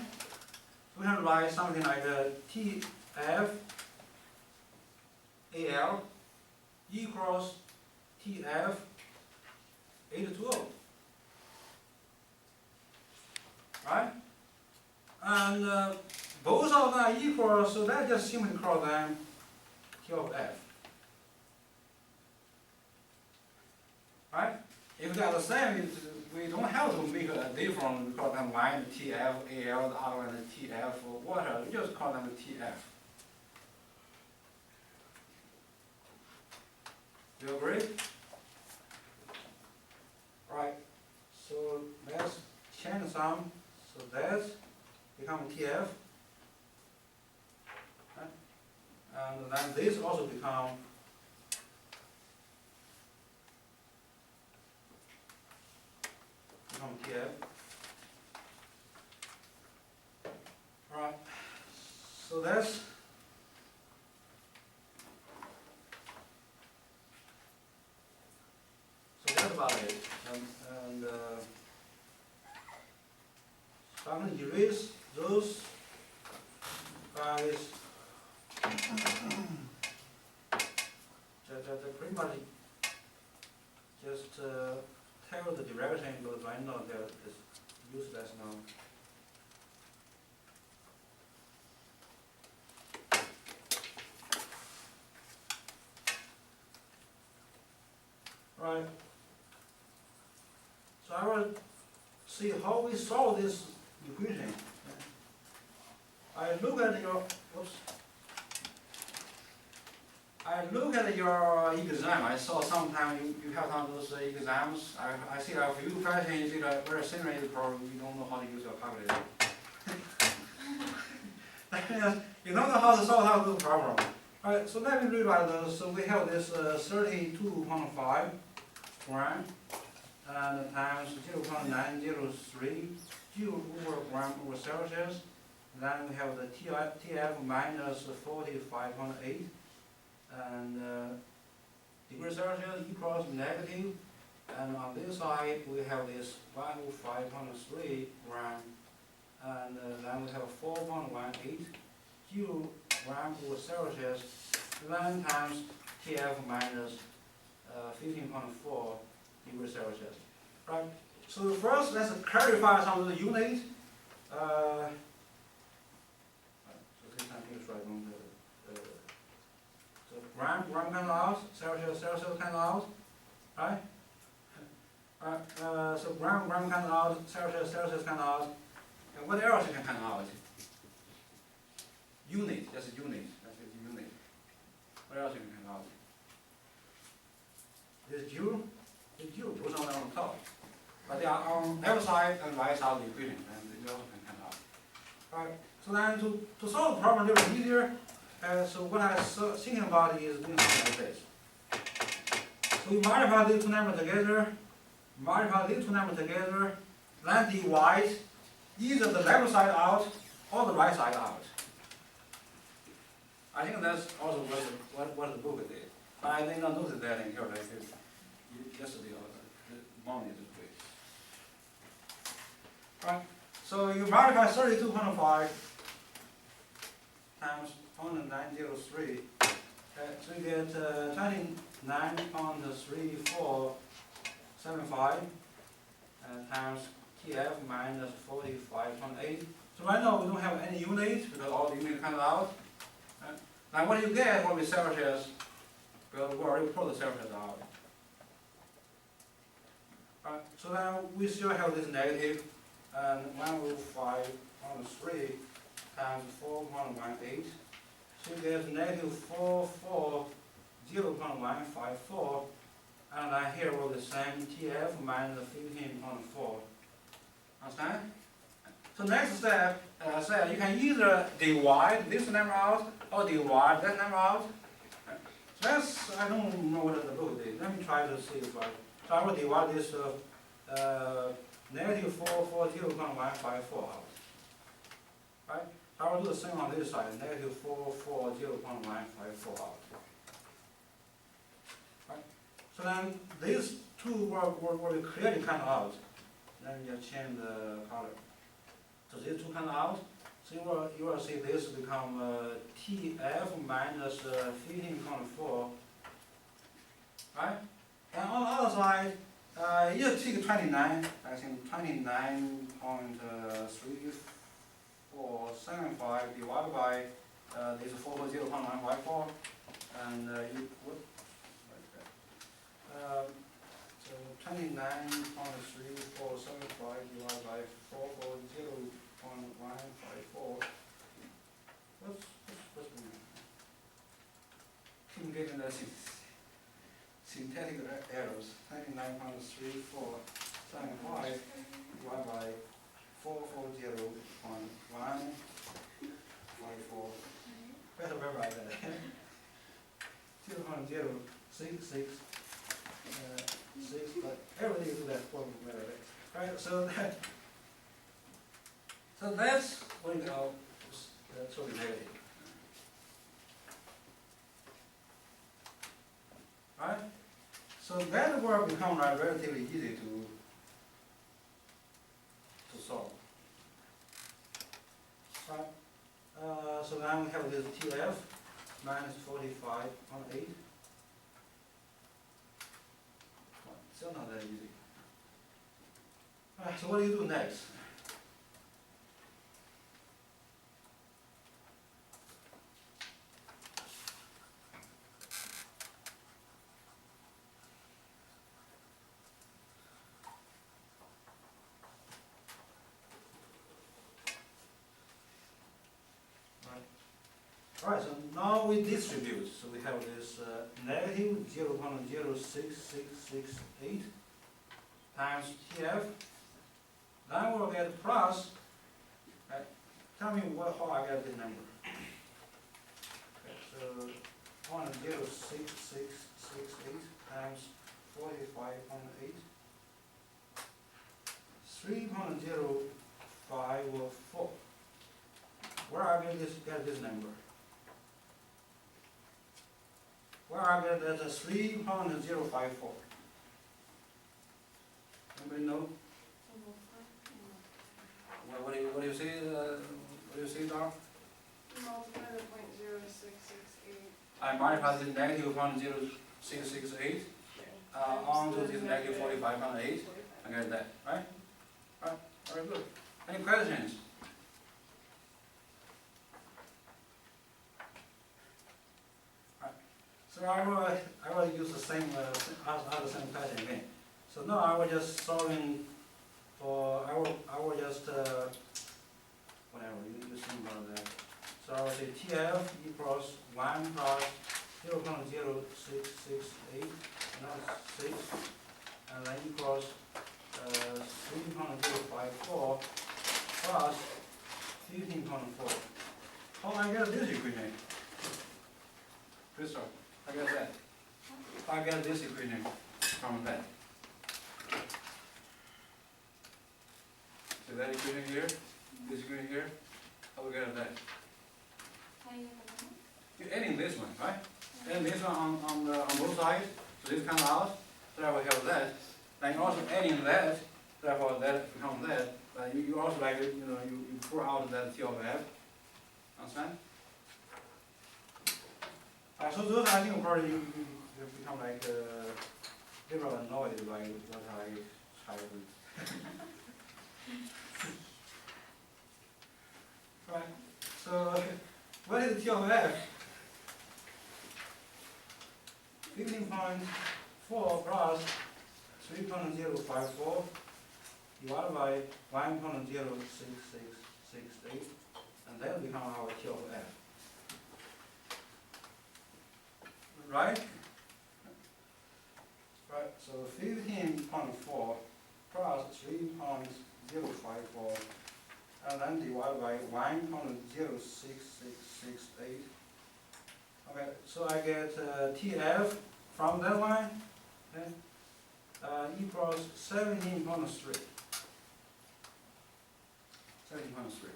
We can write something like TF AL equals TF A2O. Right? And both of them are equal, so that just simply call them T of F. Right? If they are the same, we don't have to make a difference. We call them one TF AL, the other one TF or whatever. We just call them TF. Do you agree? Right. So let's change some. So that's become TF. Right? And then this also become TF. Right. So that's about it. And so I'm going to erase those guys. Just pretty much just tell the direction because I know that it's useless now. Right. So I will see how we solve this equation. I look at your exam. I saw sometimes you have some of those exams. I see a few questions, you know, very simulated problem, you don't know how to use your calculator. You don't know how to solve those problems. Alright, so let me rewrite those. So we have this 32.5 gram and times 0.903 joule over gram over Celsius. Then we have the TF minus 45.8 and degree Celsius equals negative. And on this side we have this 105.3 gram and then we have 4.18 joule gram over Celsius, then times TF minus 15.4 degrees Celsius. Right? So first let's clarify some of the units. So this time is right on the so gram comes out, Celsius comes out, right? So gram comes out, Celsius comes out, and what else can come out? Unit, that's a unit. That's a unit. What else can come out? This joule, those are on top. But they are on left side and right side of the equation, and they also can come out. Alright, so then to solve the problem a little easier, so what I was thinking about is doing something like this. So we multiply these two numbers together, then divide either the left side out or the right side out. I think that's also what the book did. But I did not notice that until like yesterday or the morning this week. Right. So you multiply 32.5 times 0.903. So you get 29.3475 times TF minus 45.8. So right now we don't have any units because all the units come out. Now what you get will be Celsius, because we already pulled the Celsius out. Right, so then we still have this negative, and 105.3 times 4.18. So you get negative 0.154, and then here will be the same TF minus 15.4. Understand? So next step, as I said, you can either divide this number out or divide that number out. So that's, I don't know what the book did. Let me try to see if so I will divide this negative 440.154 out. Right? I will do the same on this side, negative 440.154 out. Right? So then these two will clearly come out. Then you just change the color. So these two come out. So you will see this become TF minus 15.4. Right? And on the other side, you take 29, I think 29.3475 divided by this 440.154, and you would, so 29.3475 divided by 440.154. What's the name? Keep getting that synthetic errors. 29.3475 divided by 440.154. Better write that. 0.066. 6, but everything is that form better. Right? So that's what we call solidarity. Right? So that will become relatively easy to solve. Right? So now we have this TF minus 45.8. Still not that easy. Alright, so what do you do next? Alright, so now we distribute. So we have this negative 0.06668 times TF. Then we'll get plus. Right, tell me how I get this number. Okay, so 0.06668 times 45.8. 3.054. Where I get this number? Where I get that 3.054. Anybody know? What do you see? What do you see, Dar? Multiply the 0.0668. I multiply this negative 0.0668 onto this negative 45.8. I get that, right? Right. Very good. Any questions? So I will use the same other same pattern again. So now I will just solving for I will just whatever you think about that. So I will say TF equals 1 plus 0.0668 not 6, and then equals 3.054 plus 15.4. How I get this equation? Crystal. I get that. I get this equation from that. So that equation here, this equation here, how we get that? You're adding this one, right? Adding this one on both sides, so this comes out, therefore we have that. Then you're also adding that, therefore that becomes that. But you also like you pour out that T of F. Understand? So those I think probably you become like people are annoyed by what I try to. Right. So what is T of F? 15.4 plus 3.054 divided by 1.06668, and that will become our T of F. Right? Right, so 15.4 plus 3.054, and then divided by 1.06668. Okay, so I get TF from that line, okay? equals 17.3. 17.3.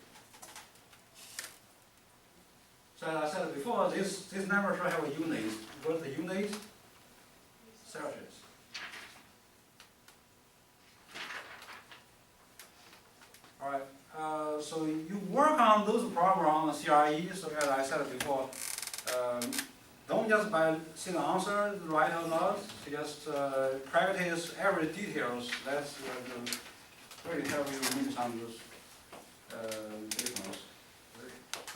So as I said before, this number should have a unit. What's the unit? Celsius. All right. So you work on those problems on the CRE. So as I said before, don't just by see the answer right or not. Just practice every details. That's really help you make some those difference.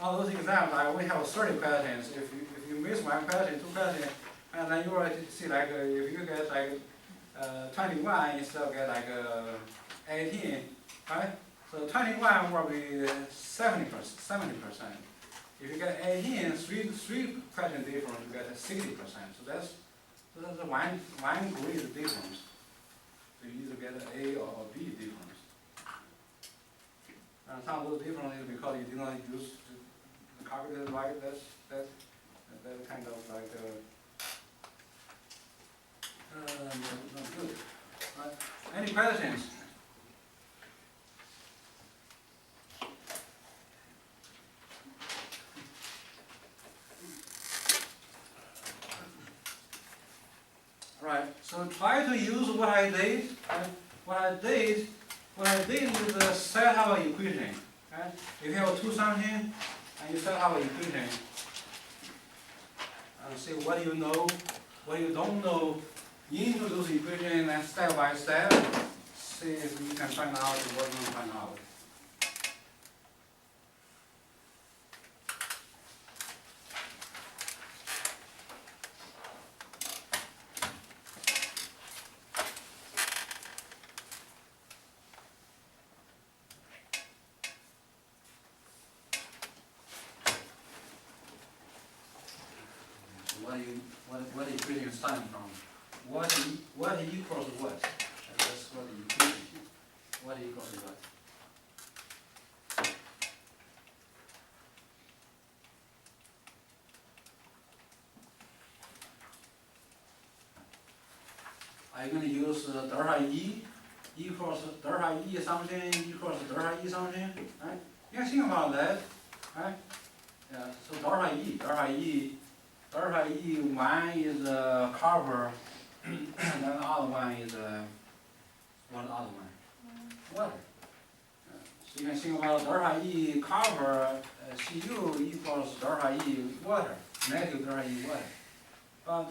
On those exams, I only have 30 questions. If you miss one question, 2 questions, and then you will see like if you get like 21 instead of get like 18, right? So 21 will be 70%. If you get 18, three question difference, you get 60%. So that's one grade difference. So you either get A or B difference. And some of those differences because you did not use the calculator right. That's kind of like not good. Right? Any questions? Right, so try to use what I did. What I did is set up an equation. Right? If you have 2 something and you set up an equation, and see what you know, what you don't know, into those equations and step by step, see if you can find out what you find out. What equation is starting from? What equals what? That's what the equation. What equals what? Are you going to use delta E equals delta E something equals delta E something? Right? You can think about that. Right? Yeah. So delta E, one is copper, and then the other one is what the other one? Water. So you can think about delta E copper, Cu equals delta E water, negative delta E water. But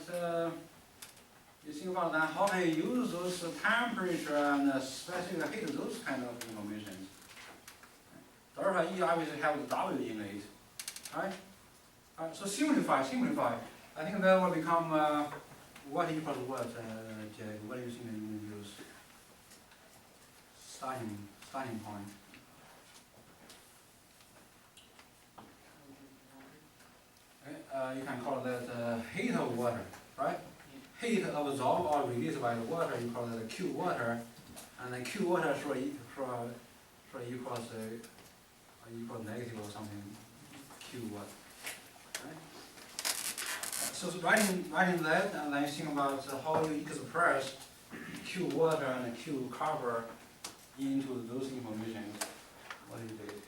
you think about that, how can you use those temperature and specific heat, those kind of information? Delta E obviously have the W in it, right? So simplify. I think that will become what equals what, Jay? What do you think you use? Starting point. Okay, you can call that heat of water, right? Heat absorbed or released by the water, you call that Q water, and then Q water should equals negative or something Q water. Right? So writing that, and then think about how you express Q water and Q copper into those information. What you did.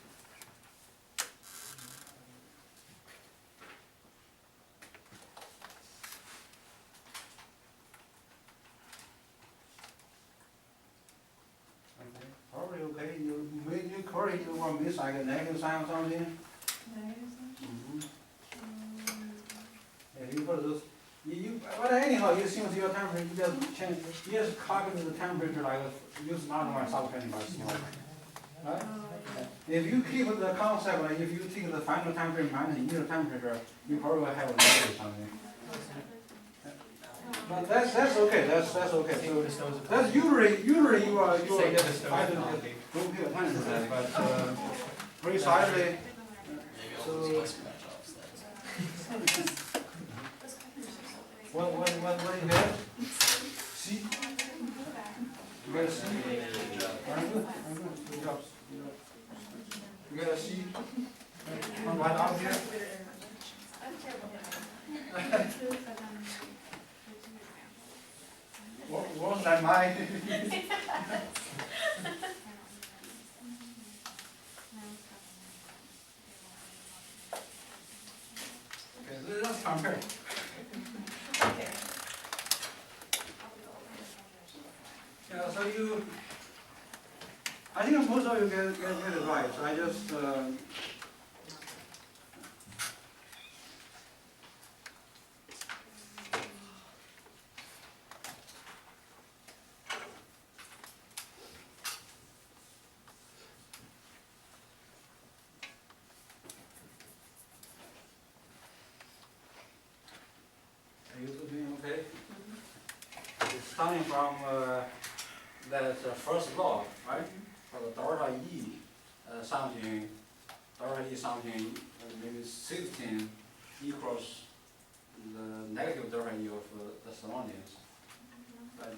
Okay, probably okay. You correct, you will miss like a negative sign or something. Yeah, you put those. But anyhow, you change your temperature. You just change. You just calculate the temperature like use another one sub-20 by small. Right? If you keep the concept, like if you take the final temperature minus initial temperature, you probably will have a negative something. But that's okay. That's okay. So that's usually you are I don't pay attention to that, but precisely. So. What do you have? C? You got a C? Very good. Good job. You got a C? Right out here? What was that mine? right. Okay, so let's compare. Yeah, so I think most of you get it right. So I just are you two doing okay? It's starting from that first law, right? For the delta E something, delta E something, maybe 16 equals the negative delta E of the surroundings. But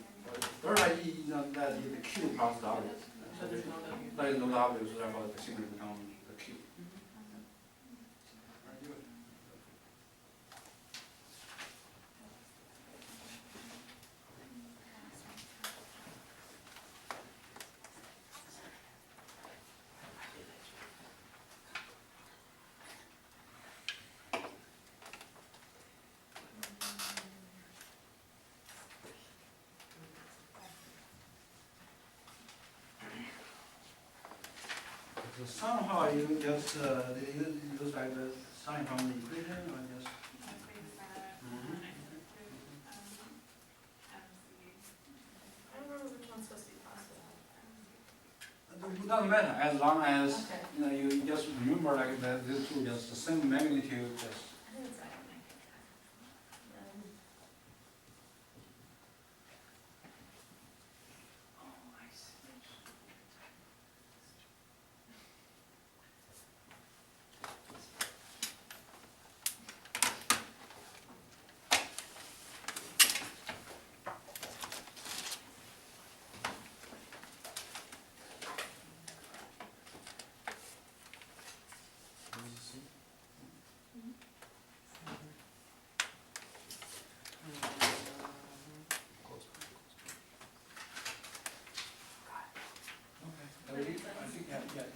delta E, that is the Q plus W. So there's no W. There is no W, so therefore the signal becomes the Q. Very good. So somehow you just did you use like the sign from the equation or just? I don't remember which one's supposed to be positive. It doesn't matter as long as Okay. you just remember like that these two just the same magnitude. Just I think it's that. I think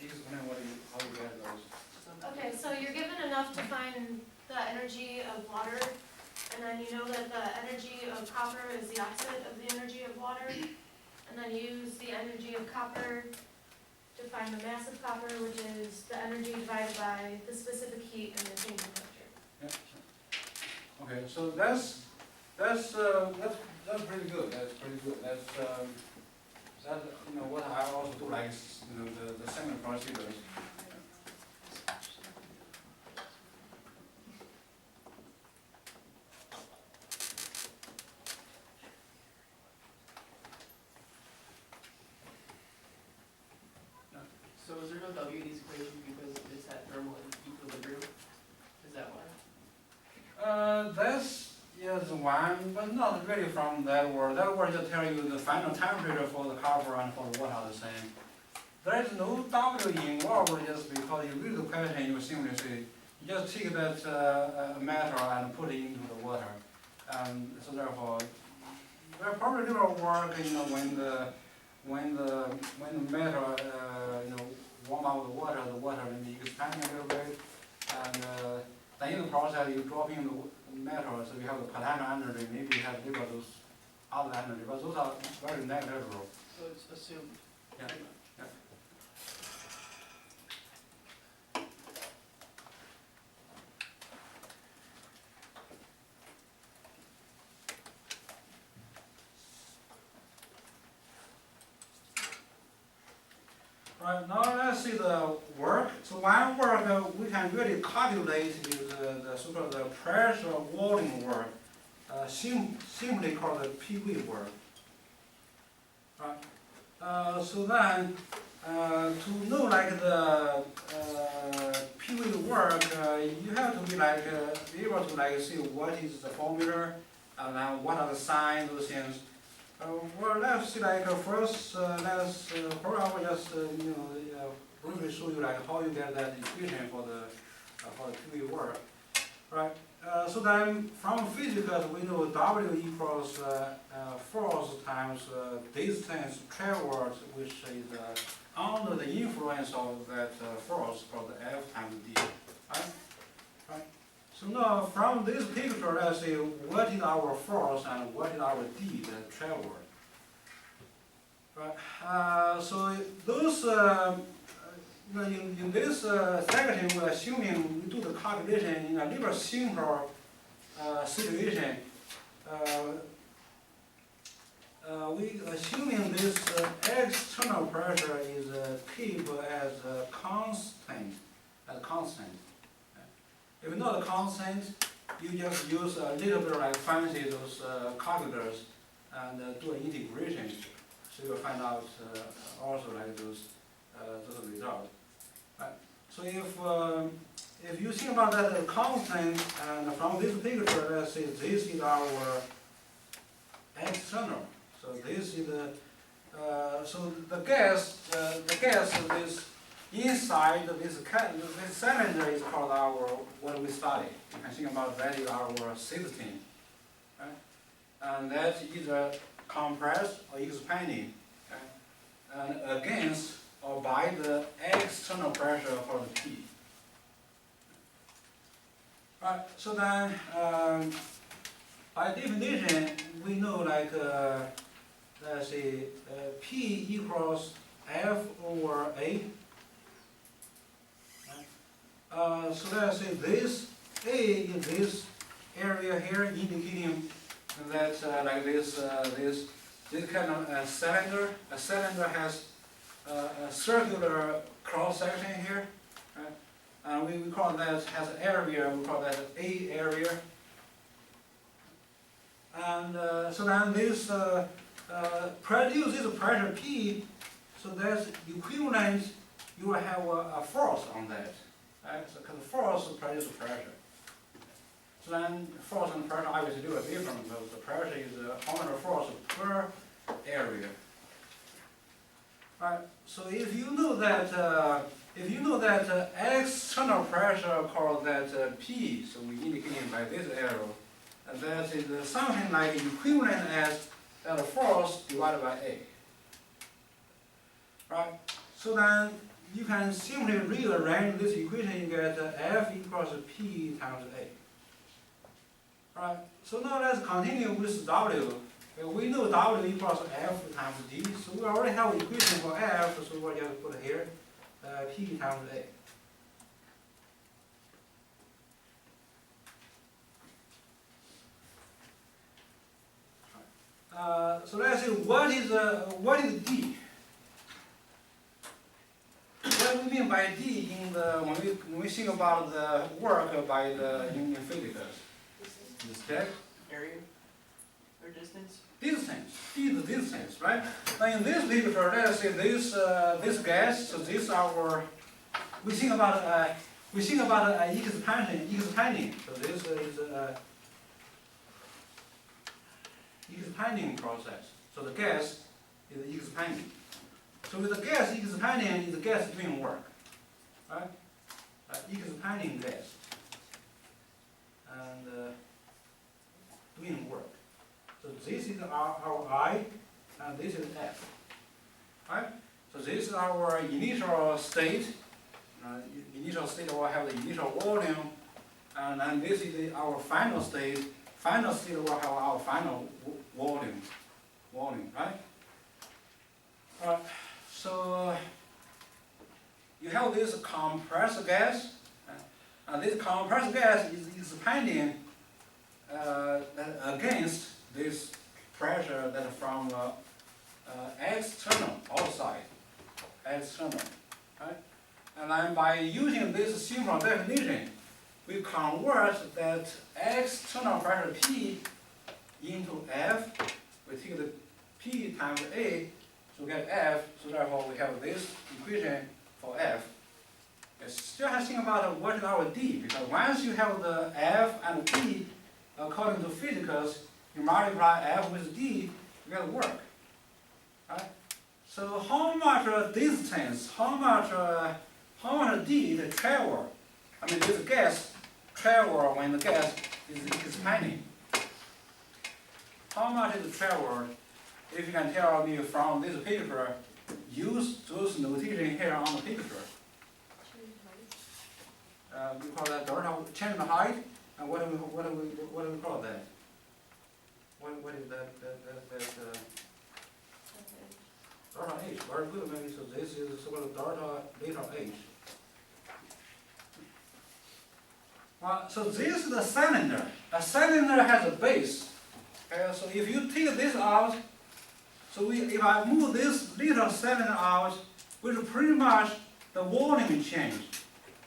explain how you get those. Okay, so you're given enough to find the energy of water, and then you know that the energy of copper is the opposite of the energy of water, and then use the energy of copper to find the mass of copper, which is the energy divided by the specific heat and the change in temperature. Yeah. Okay, so that's pretty good. That's pretty good. That's that what I also do like the similar procedures. So is there no W in these equations because it's at thermal equilibrium? Is that why? That's yes one, but not really from that word. That word just tell you the final temperature for the copper and for the water are the same. There is no W involved just because you read the question, you simply say, you just take that matter and put it into the water. So therefore, well, probably will work, when the matter, warm up the water maybe expanding a little bit, and then in the process you drop in the matter, so you have the potential energy, maybe you have little those other energy, but those are very negligible. So it's assumed. Yeah. Yeah. Right, now let's see the work. So one work we can really calculate is the so-called the pressure volume work, simply called the PV work. Right. So then, to know like the PV work, you have to be able to see what is the formula, and then what are the signs, those things. Well, let's see first, let's probably I will just briefly show you how you get that equation for the PV work. right? So then from physics we know W equals force times distance traveled, which is under the influence of that force called F times D, right? Right. So now from this picture, let's see what is our force and what is our D that traveled. Right. So those in this section, we're assuming we do the calculation in a little simpler situation. We assuming this external pressure is keep as a constant. If not a constant, you just use a little bit like fancy those calculators and do an integration. So you'll find out also like those results. Right. So if you think about that constant, and from this picture, let's say this is our external. So this is the so the gas is inside this cylinder is called our what we study. You can think about that is our system, right? And that's either compressed or expanding, okay? And against or by the external pressure for the P. Right, so then by definition we know like let's say P equals F over A. So let's say this A is this area here indicating that like this kind of cylinder. A cylinder has a circular cross section here, right? And we call that has an area. We call that A area. And so then this produces pressure P. So that's equivalent. You will have a force on that, right? So because force produces pressure. So then force and pressure obviously do a different because the pressure is how much force per area. Right. So if you know that external pressure called that P, so we indicate it by this arrow, and that is something like equivalent as that force divided by A. Right. So then you can simply rearrange this equation. You get F equals P times A. Right. So now let's continue with W. We know W equals F times D, so we already have an equation for F, so we'll just put here P times A. So let's see what is D. What do we mean by D in when we think about the work by the in physics? Okay. Area or distance? Distance, D is distance, right? Now in this picture, let's say this gas. So this our we think about expanding. So this is expanding process. So the gas is expanding. So with the gas expanding, the gas doing work, right? Expanding gas and doing work. So this is our I, and this is F, right? So this is our initial state. Initial state will have the initial volume, and then this is our final state. Final state will have our final volume, right? So you have this compressed gas, and this compressed gas is expanding against this pressure that from external, outside, external, right? And then by using this simple definition, we convert that external pressure P into F. We take the P times A, so we get F. So therefore we have this equation for F. You still have to think about what is our D, because once you have the F and D, according to physics, you multiply F with D, you get work, right? So how much distance, how much D the travel? I mean, this gas travel when the gas is expanding. How much is the travel? If you can tell me from this picture, use those notation here on the picture. We call that delta, change the height, and what do we call that? What is that delta H? Very good, maybe. So this is sort of delta H. So this is the cylinder. A cylinder has a base. So if you take this out, so if I move this little cylinder out, which pretty much the volume change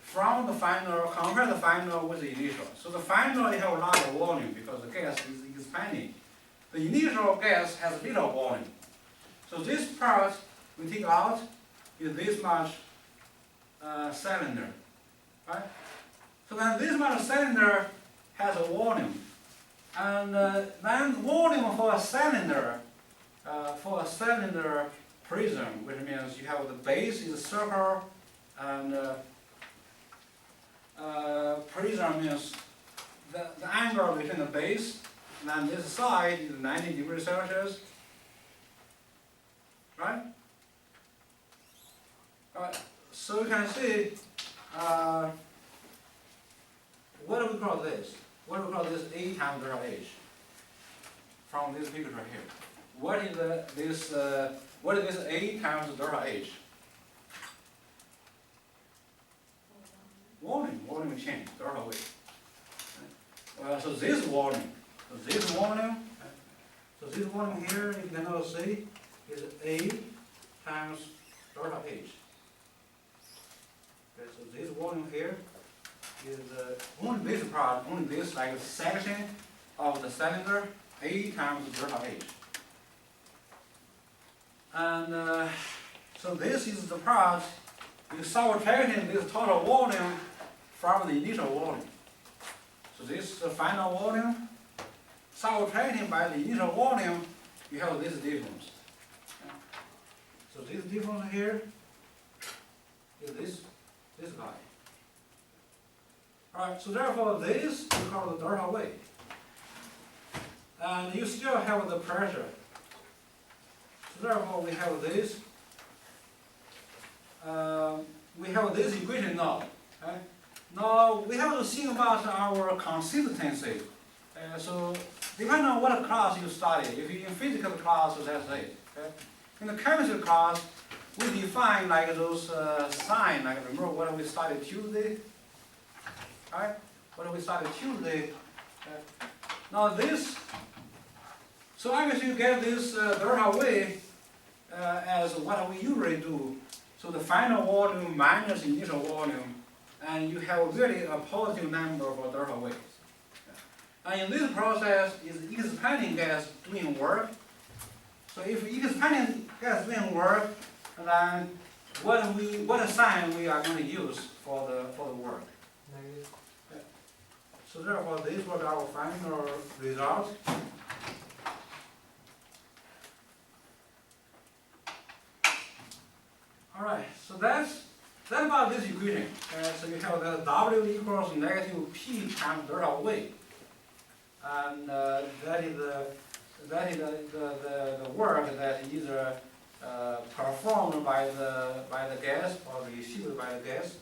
from the final, compare the final with the initial. So the final you have a lot of volume because the gas is expanding. The initial gas has little volume. So this part we take out is this much cylinder, right? So then this much cylinder has a volume, and then volume for a cylinder prism, which means you have the base is a circle, and prism means the angle between the base and then this side is 90 degrees Celsius, right? So you can see, what do we call this? What do we call this A times delta H? From this picture here. What is this A times delta H? Volume change, delta weight. So this volume here, you can also see, is A times delta H. Okay, so this volume here is only this part, only this like section of the cylinder, A times delta H. And so this is the part you subtracting this total volume from the initial volume. So this is the final volume. Subtracting by the initial volume, you have this difference. So this difference here is this guy. Alright, so therefore this we call the delta weight. And you still have the pressure. So therefore we have this. We have this equation now. Okay? Now we have to think about our consistency. So depending on what class you study, if you're in physical class, that's it. Okay? In the chemistry class, we define like those signs. Like remember what we studied Tuesday? Right? What we studied Tuesday. Now this. So I guess you get this delta weight as what we usually do. So the final volume minus initial volume, and you have really a positive number for delta weight. And in this process, is expanding gas doing work. So if expanding gas doing work, then what sign we are going to use for the work? Negative. So therefore, this was our final result. All right, so that's about this equation. So you have the W equals negative P times delta weight, and that is the work that either performed by the gas or received by the gas.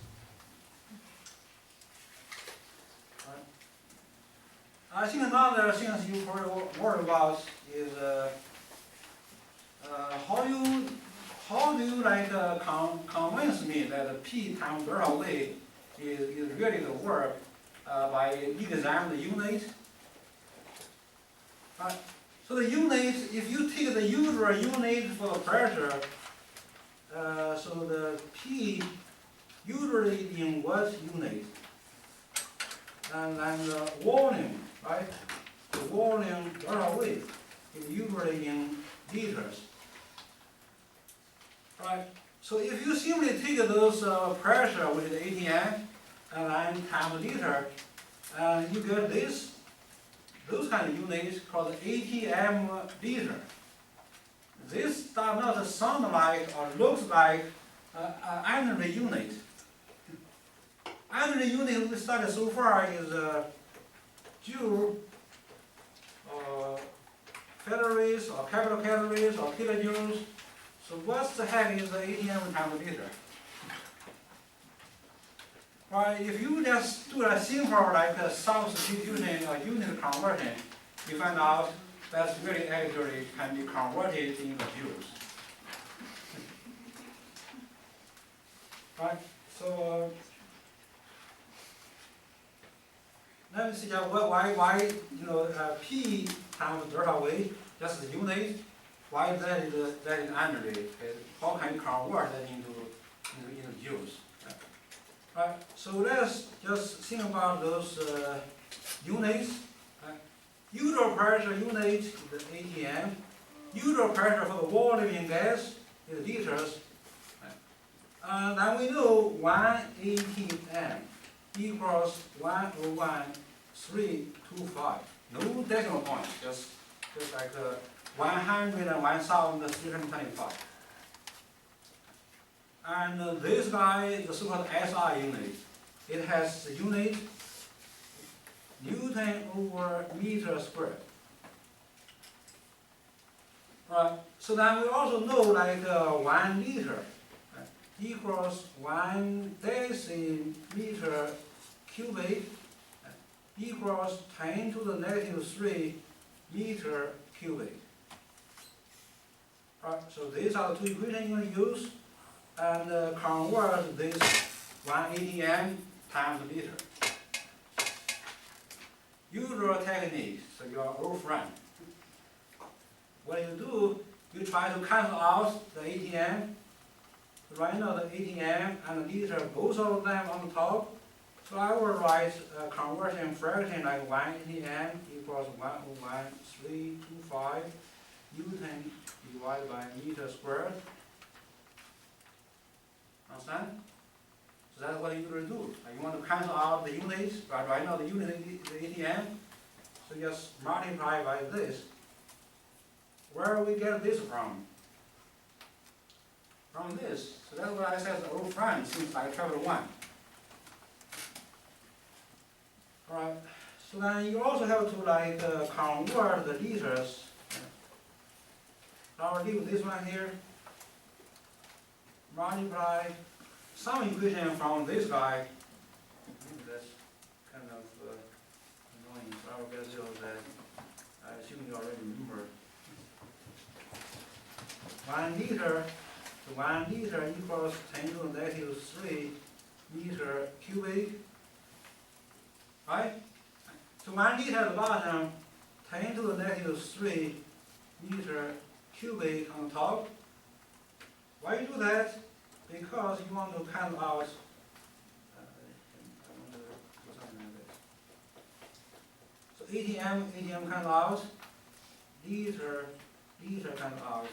I think another thing you worry about is how do you like convince me that P times delta weight is really the work by examining the unit. So the unit, if you take the usual unit for the pressure, so the P usually in what unit? And then the volume, right? The volume delta weight is usually in liters. Right? So if you simply take those pressure, which is ATM, and then times liter, and you get those kind of units called ATM liter. This does not sound like or looks like an energy unit. energy unit we studied so far is joule, calories, or capital calories, or kilojoules. So what the heck is the ATM times liter? Right, if you just do a simple like a substitution or unit conversion, you find out that's very accurately can be converted into joules. Right, so let me see why P times delta V, just the unit, why that is energy. How can you convert that into joules? Right, so let's just think about those units. Usual pressure unit is the ATM. Usual pressure for the volume in gas is liters. And then we know 1 ATM equals 101,325. No decimal points, just like 101,325. And this guy, the so-called SI unit, it has the unit Newton over meter squared. Right. So then we also know like 1 liter equals 1 decimeter cubic equals 10 to the negative 3 meter cubic. Right. So these are the two equations you're going to use and convert this 1 ATM times liter. Usual technique, so your old friend. What you do, you try to cancel out the ATM. Right now the ATM and the liter, both of them on the top. So I will write a conversion fraction like 1 ATM equals 101,325 Newton divided by meter squared. Understand? So that's what you usually do. You want to cancel out the units, but right now the unit is the ATM. So just multiply by this. Where we get this from? From this. So that's what I said the old friend since I Chapter 1. Alright. So then you also have to like convert the liters. I'll leave this one here. Multiply some equation from this guy. That's kind of annoying, so I'll get rid of that. I assume you already remember. 1 liter, so 1 liter equals 10 to the negative 3 meter cubic. Right? So 1 liter at the bottom, 10 to the negative 3 meter cubic on top. Why you do that? Because you want to cancel out, so ATM cancel out, liter cancel out.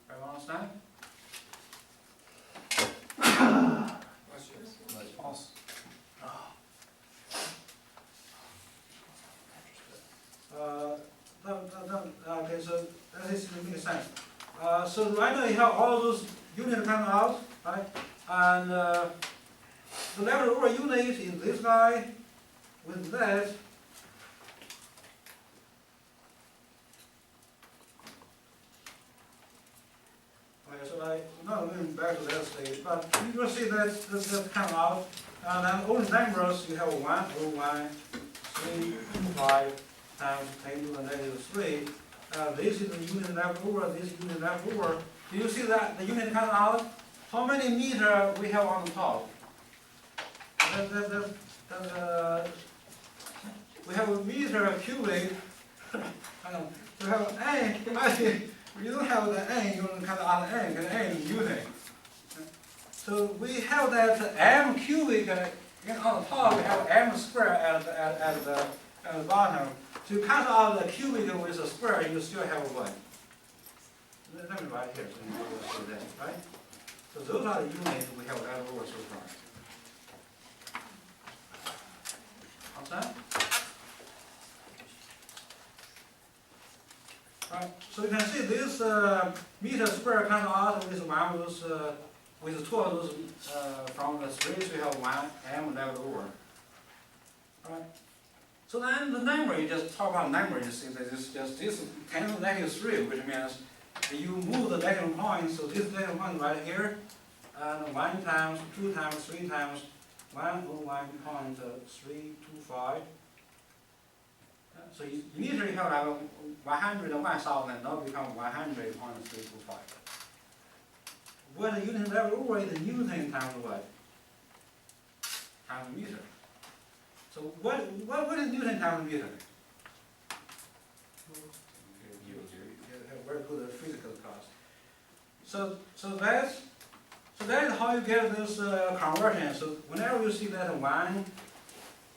Everyone understand? False. Okay, so that is makes sense. So right now you have all those units coming out, right? And the level over unit is this guy with that. Okay, so I'm not going back to that stage, but you will see that this come out. And then all the numbers you have 101,325 times 10 to the negative 3. This is the unit left over, this unit left over. Do you see that the unit comes out? How many meter we have on the top? We have a meter cubic. We have an N. Actually, you don't have the N, you don't count out the N, because N is unit. So we have that M cubic on the top, we have M squared at the bottom. So you cancel out the cubic with a square, you still have 1. Let me write here so you will see that, right? So those are the units we have left over so far. Understand? Right. So you can see this meter square cancel out with one of those with two of those, from the three, so you have 1m left over. Right? So then the number, you just talk about number, you see that it's just this 10 to the negative 3, which means you move the decimal point, so this decimal point right here, and 1 times, 2 times, 3 times, 101.325. So you initially have like 101,000, now become 100.325. When the unit level over is Newton times what? Times meter. So what is Newton times meter? You have very good physical class. So that is how you get this conversion. So whenever you see that 1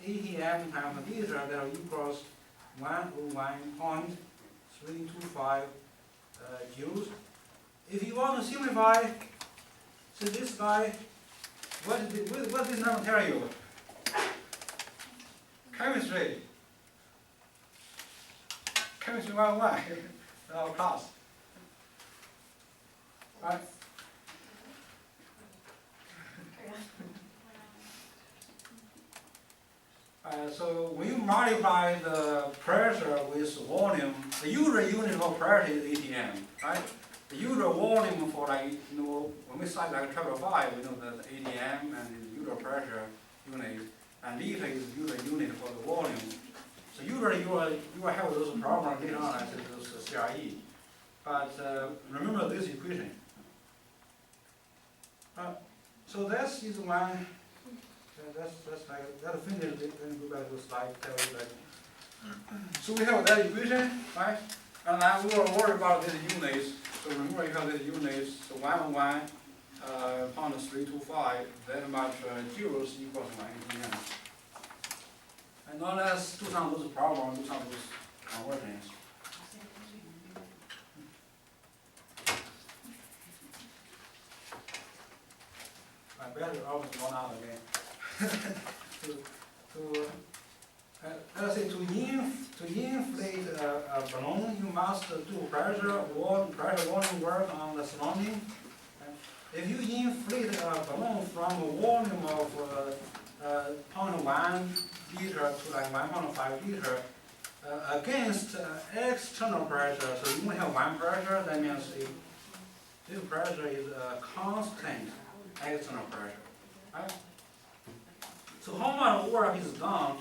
ATM times a liter, that equals 101.325 joules. If you want to simplify, so this guy, what does this number tell you? Chemistry 101, our class. Right? So when you multiply the pressure with volume, the usual unit for pressure is ATM, right? The usual volume for when we study like Chapter 5, we know that ATM and the usual pressure unit, and liter is the usual unit for the volume. So usually you will have those problems later on as those CRE. But remember this equation. So that is one. That's finished. Then go back to the slide. Tell you that. So we have that equation, right? And now we will worry about these units. So remember you have these units. So 101.325. That much joules equals 1 ATM. And now let's do some of those problems. Do some of those conversions. My battery almost gone out again. Let's say to inflate a balloon, you must do pressure volume work on the surrounding. If you inflate a balloon from a volume of 0.1 liter to like 1.5 liter against external pressure, so you only have one pressure, that means this pressure is a constant external pressure. Right? So how much work is done?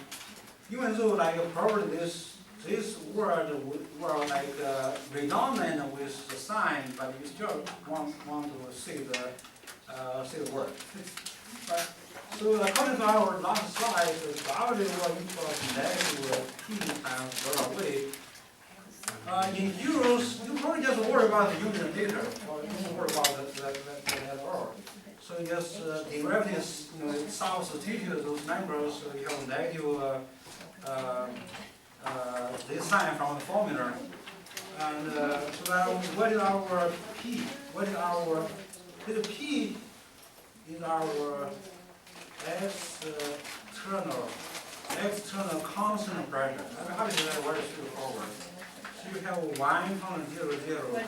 Even though like probably this word were like redundant with the sign, but you still want to see the word. Right? So according to our last slide, the gravity will equal negative P times delta V. In euros, you probably just worry about the unit later, or you don't worry about that at all. So just derivatives, substitute those numbers, so you have negative this sign from the formula. And so now what is our P? What is our, this P is our external constant pressure. I mean, how is that very straightforward? So you have 1.00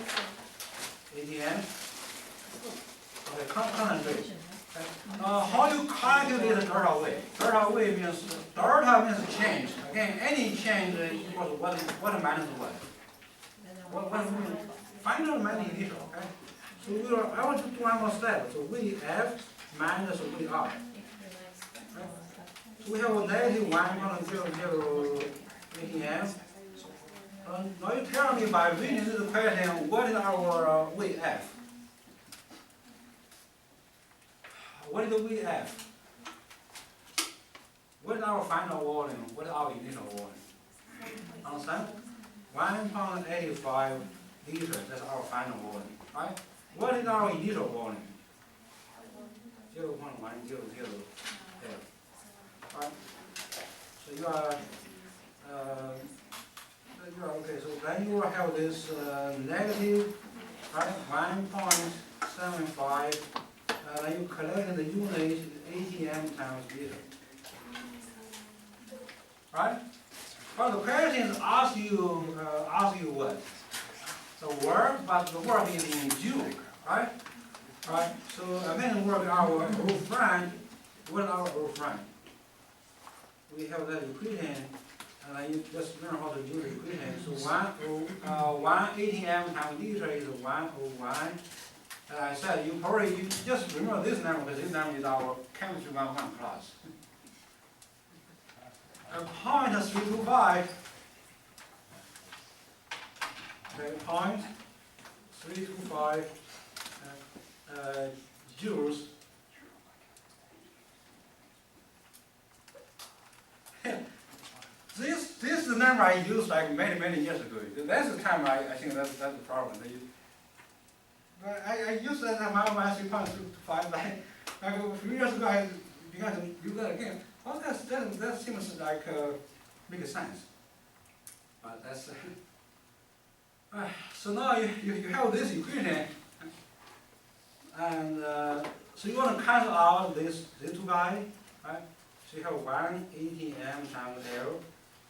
ATM. Okay, constant rate. How you calculate the delta V? Delta V means change. Again, any change equals what minus what? Final minus initial. Okay. So I want to do one more step. So VF minus VR. So we have a negative 1.00 ATM. Now you tell me by reading this question, what is our VF? What is the VF? What is our final volume? What is our initial volume? Understand? 1.85 liters, that's our final volume, right? What is our initial volume? 0.100. Right? So you are okay. So then you will have this negative, right? 1.75. You collect the unit ATM times liter. Right? Well, the question ask you what? The work, but the work is in joule, right? Right, so I mean work our friend, what is our friend? We have that equation, and you just learn how to use the equation. So 1 ATM times liter is 101. And I said, you just remember this number, because this number is our chemistry 101 class. And 0.325, okay, 0.325 joules. This is the number I used like many years ago. That's the time I think that's the problem. But I used that number 3.325 like a few years ago. I began to use that again. Well, that seems like make sense. But that's so now you have this equation, and so you want to cancel out these two guys, right? So you have 1 ATM times L,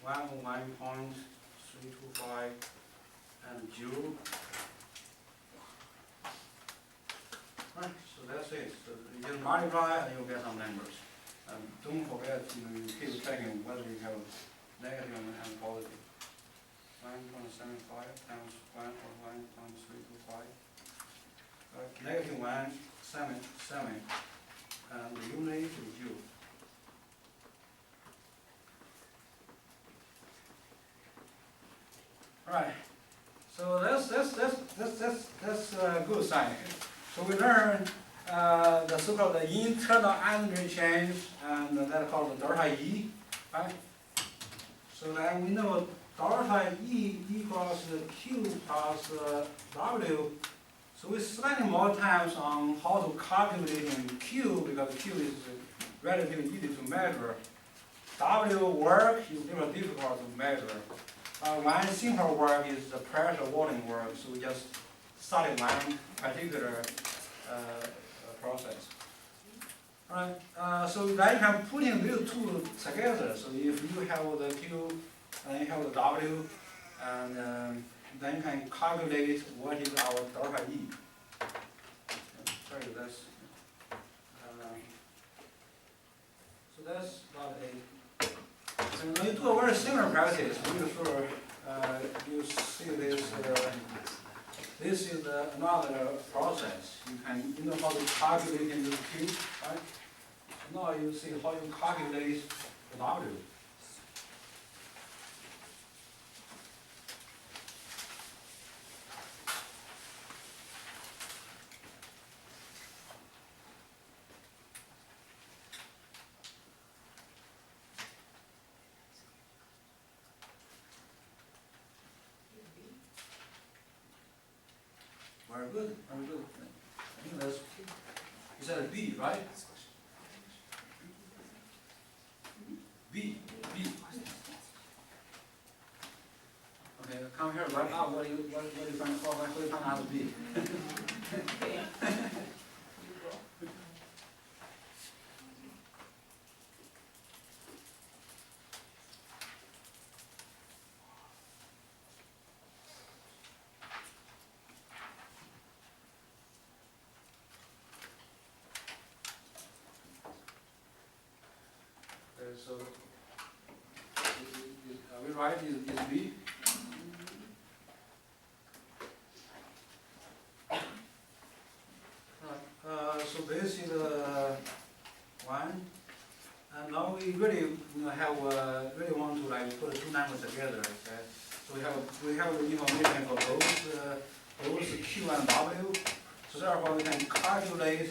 101.325 and joule. Right, so that's it. So you just multiply and you'll get some numbers. Don't forget, you keep checking whether you have negative and positive. 1.75 times 1.325. Negative 177, and the unit is joule. Right. So that's a good sign. So we learn the so-called the internal energy change, and that's called the delta E, right? So then we know delta E equals Q plus W. So we spend more time on how to calculate Q, because Q is relatively easy to measure. W work is very difficult to measure. One simple work is the pressure volume work, so we just study one particular process. Alright, so then you can put in these two together. So if you have the Q and you have the W, and then you can calculate what is our delta E. Sorry, that's so that's about it. And when you do a very similar practice, make sure you see this. This is another process. You know how to calculate in the Q, right? So now you see how you calculate the W. Very good, very good. I think that's, is that a B, right? B. Okay, come here right now. What do you find out? What do you find out of B? So, are we right? Is B? So this is one, and now we really have really want to like put two numbers together. Okay? So we have the information for both Q and W. So therefore we can calculate,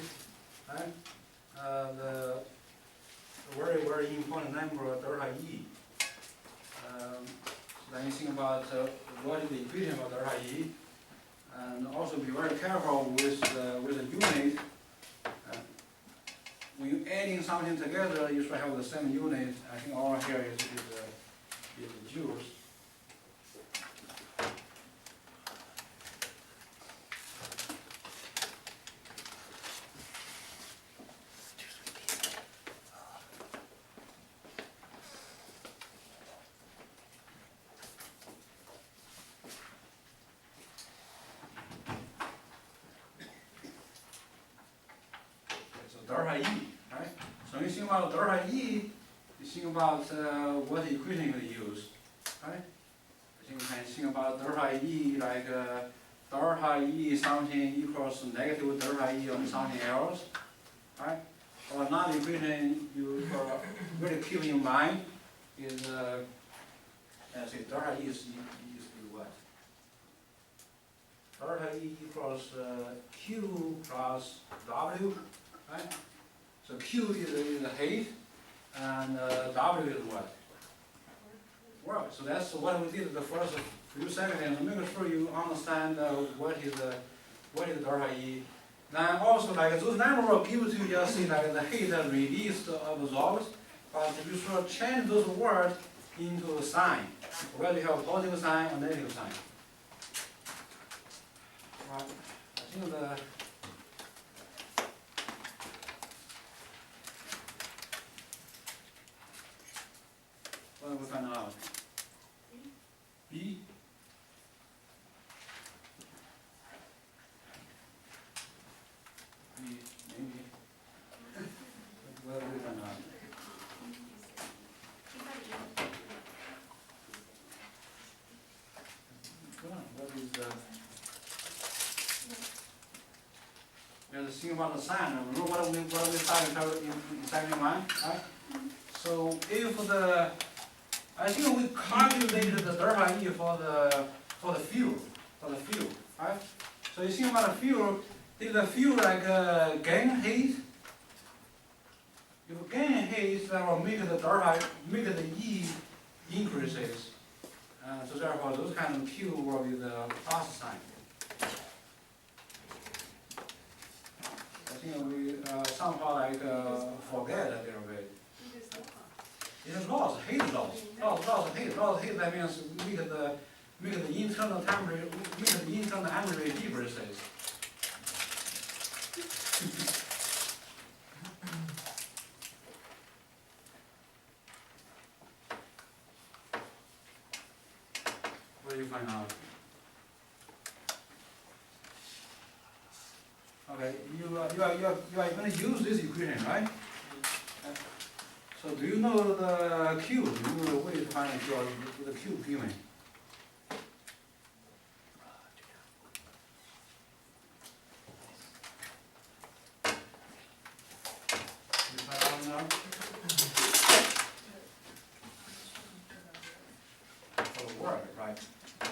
right, the very important number delta E. So then you think about what is the equation for delta E, and also be very careful with the unit. When you're adding something together, you should have the same unit. I think all here is joules. delta E, right? So when you think about delta E, you think about what equation you can use, right? You can think about delta E like delta E something equals negative delta E on something else, right? Or another equation you really keep in mind is let's say delta E is what? Delta E equals Q plus W, right? So Q is the height, and W is what? Work. So that's what we did the first few seconds, and make sure you understand what is delta E. Then also like those numbers give to you just see like the heat released absorbed, but you should change those words into a sign. Whether you have a positive sign or negative sign. Right. I think what do we find out? B. Maybe. What do we find out? What is the? There's a thing about the sign. Remember what we started in your mind, right? So if I think we calculated the delta E for the fuel, right? So you think about the fuel. If the fuel like gain heat, if gain heat, that will make the E increases. So therefore, those kind of Q will be the plus sign. I think we somehow like forget a little bit. It's loss, heat loss. Loss of heat. That means make the internal temperature, make the internal energy decreases. What do you find out? Okay, you are going to use this equation, right? So do you know the Q? Do you know the way to find the Q given? You find out now? For the work, right? So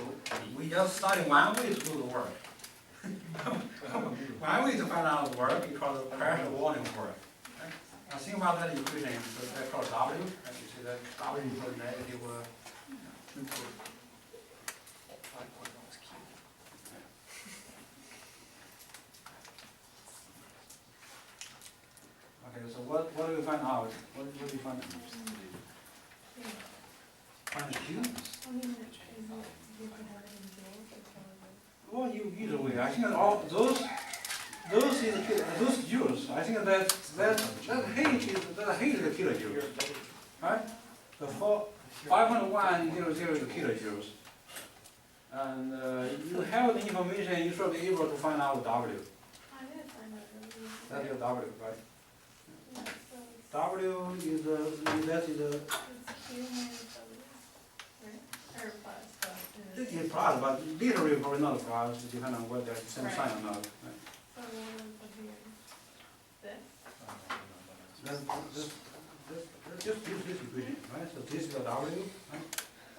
we just study one way to do the work. One way to find out the work is called the pressure volume work. Now think about that equation, so that's called W, and you see that W equals negative Okay, so what do we find out? What do we find out? Find the Q? Well, either way, I think that all those joules, I think that heat is the kilojoules, right? The 5.100 is kilojoules, and you have the information. You should be able to find out W. I did find out. That's your W, right? Yeah, so it's, W is that is it's Q minus W, right? Or plus, but it is. it's plus, but literally probably not plus, depending on whether it's the same sign or not. Right? So what is the here? This? Just use this equation, right? So this is the W, right?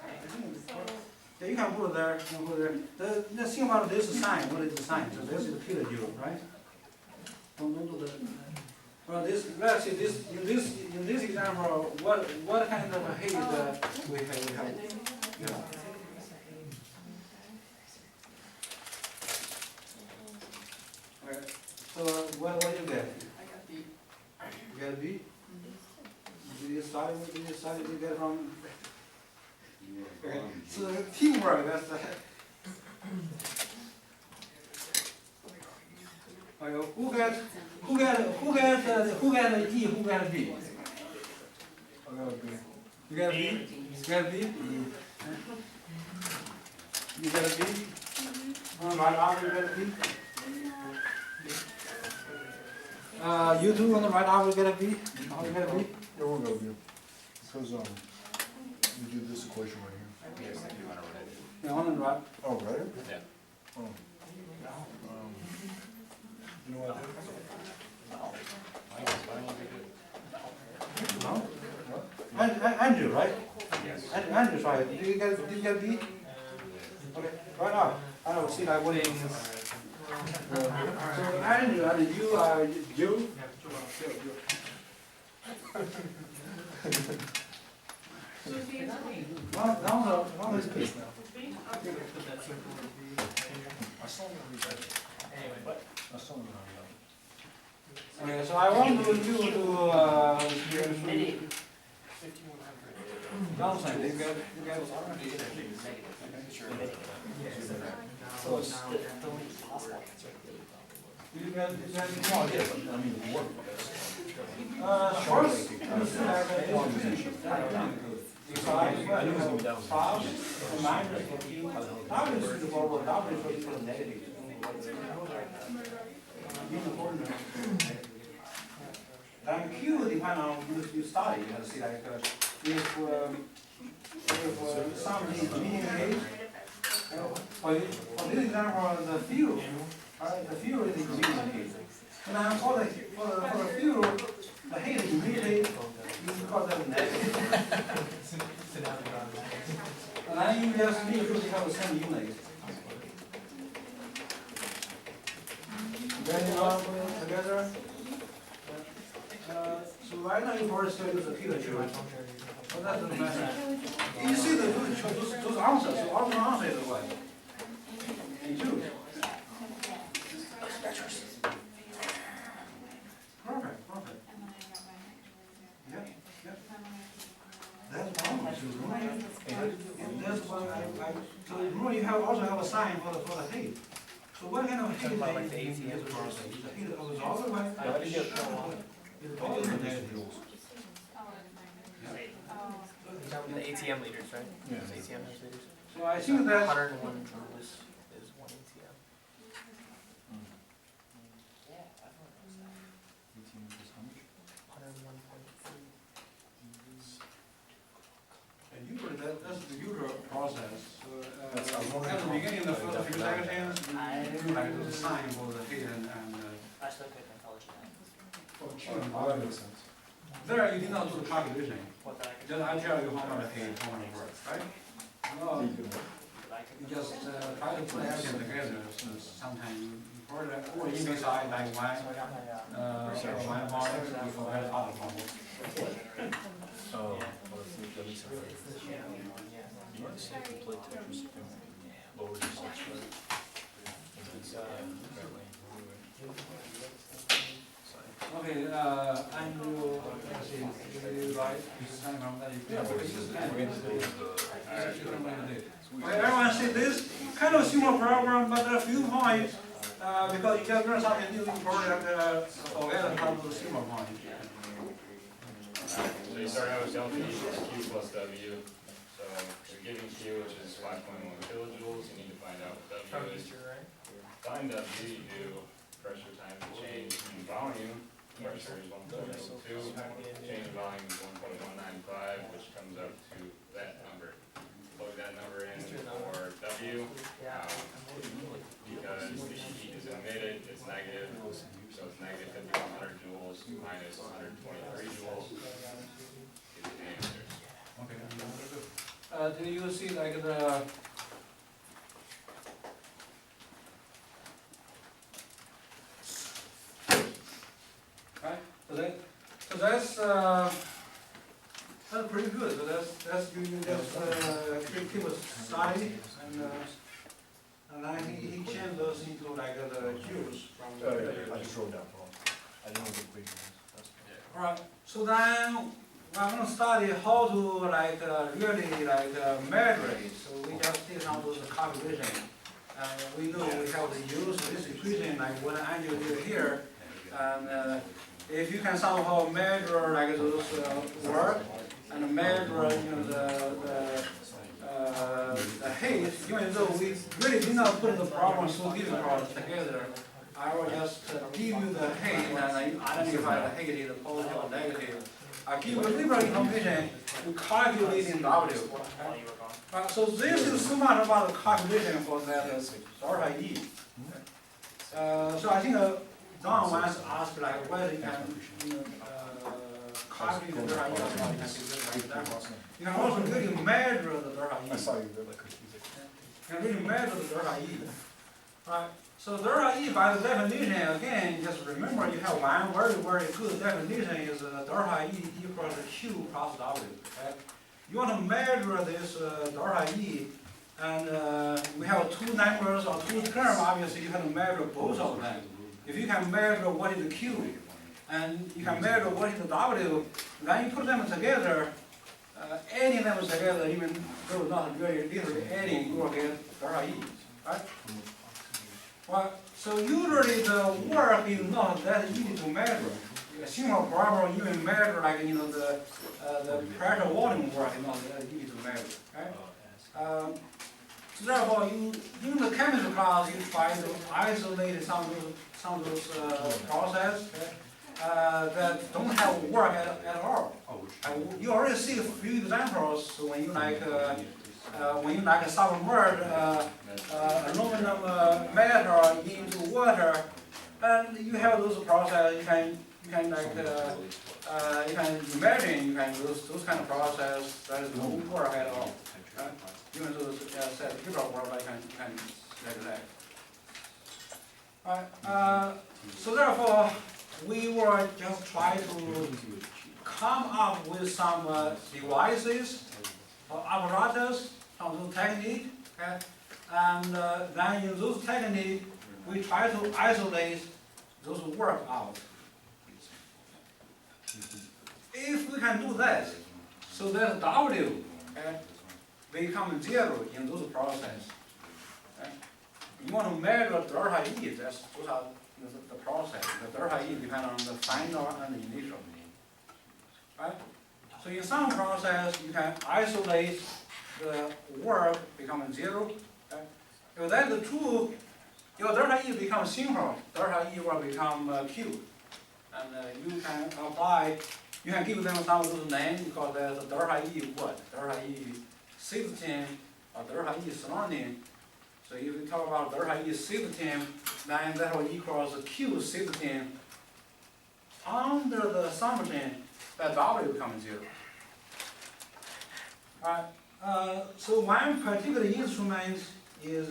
Right, so, Yeah, you can put it there, you can put it there. The thing about this sign, what is the sign? So this is the kilojoule, right? Don't do the. Well, let's see this in this example, what kind of a heat we have? Yeah. Okay. So what do you get? I got B. You get a B? Did you study to get from? Okay. So teamwork, that's the. Okay, who got a E, who got a B? Okay, you got a B? You got a B? You got a B? Right, you got a B? You two on the right, how we gonna be? How we gonna be? Yeah, we're gonna be, because, we do this equation right here. Yes, I do want to write it. Yeah, on the right. Oh, right? Yeah. Oh. You know what? No? Andrew, right? Yes. Andrew's right. Did you get B? Okay, right now. I don't see that winning. So Andrew, and you are Joe? One is B. I saw one of these. I saw one of Okay, so I want you to Johnson, you get So it's, you get no idea, but I mean, the work. first, then Q depends on you study, you see like if something is medium age, for this example, the fuel is medium age. And then for the fuel, the heat is immediately, you call that negative. And then you just need to have the same unit. Then you all put it together. So right now you first use the temperature. But that doesn't matter. You see those answers, so all the answers is what? You choose. Perfect. Yeah. That's one. That's why so remember you also have a sign for the heat. So what kind of heat is the heat of the other way? It's all the negative joules. The ATM liters, right? Yeah. It's ATM liters. So I think that 101 joules is 1 ATM. Yeah, I thought it was that. 101.3. and usually that's the usual process. So That's how one at the beginning, the of first few seconds, you do like the sign for the heat and I still couldn't intelligent. for the Oh, children. that makes sense. There you did not do the calculation. What that I could Just I tell you how much heat, how much work, right? No, You can- you just try to put everything together. So sometimes you put it or you decide like one, So I got my, one volume, you forget other volume. Oh, well, that makes sense. yeah. You want to say complete Tetris, lower your substrate. And then, Okay, Andrew, let's see, right? This is kind of that you. Yeah, but This is kind of. Sweet. Okay, everyone see this kind of simple program, but there are a few points, because you just learn something new, you probably have to forget how to do the simple point. So you start out with delta E equals Q plus W. So you're giving Q, which is 5.1 kilojoules, you need to find out what W is. Find W, you do pressure times the change in volume. Pressure is 1.02, change in volume is 1.195, which comes up to that number. Plug that number in for W, because the heat is emitted, it's negative, so it's negative 5100 joules minus 123 joules is the answer. Okay. Do you see like the? Right, so that's pretty good, so that's you just keep a study and then he changed those into like the joules from Oh, yeah, I just wrote down wrong. I didn't know the equation was. Alright, so then we're gonna study how to like really like measure it. So we just did some of the calculation. We know we have to use this equation like what Andrew did here. And if you can somehow measure like those work and measure the heat, even though we really did not put the problem so difficult together, I will just give you the heat and you identify the heat is positive or negative. I give you liberal information to calculate in W. So this is so much about the calculation for that delta E. So I think Don once asked like whether you can calculate the delta E. You can also really measure the delta E. I saw you really confusing. You can really measure the delta E. Right. So delta E by the definition, again, just remember you have one very, very good definition is delta E equals Q plus W. Okay? You want to measure this delta E, and we have two numbers or two terms, obviously you can measure both of them. If you can measure what is the Q, and you can measure what is the W, then you put them together, adding them together, even though not really literally adding, you will get delta E. Right? Well, so usually the work is not that easy to measure. A simple problem, even measure like the pressure volume work is not that easy to measure. Right? So therefore, in the chemistry class, you try to isolate some of those processes that don't have work at all. You already see a few examples when you submerge aluminum metal into water, and you have those processes. You can imagine you can those kind of process that is no work at all. Even those people work you can neglect. So therefore, we will just try to come up with some devices or apparatus, some technique, okay? And then in those techniques, we try to isolate those work out. If we can do that, so that W become zero in those processes. Okay? You want to measure delta E, those are the process. The delta E depends on the final and the initial. Right? So in some process, you can isolate the work become zero. Okay? If that's true, your delta E becomes simple. Delta E will become Q. And you can apply, you can give them some of those names because there's a delta E what? Delta E 16 or delta E surrounding. So if you talk about delta E 16, then that will equals Q 16 under the assumption that W becomes zero. So one particular instrument is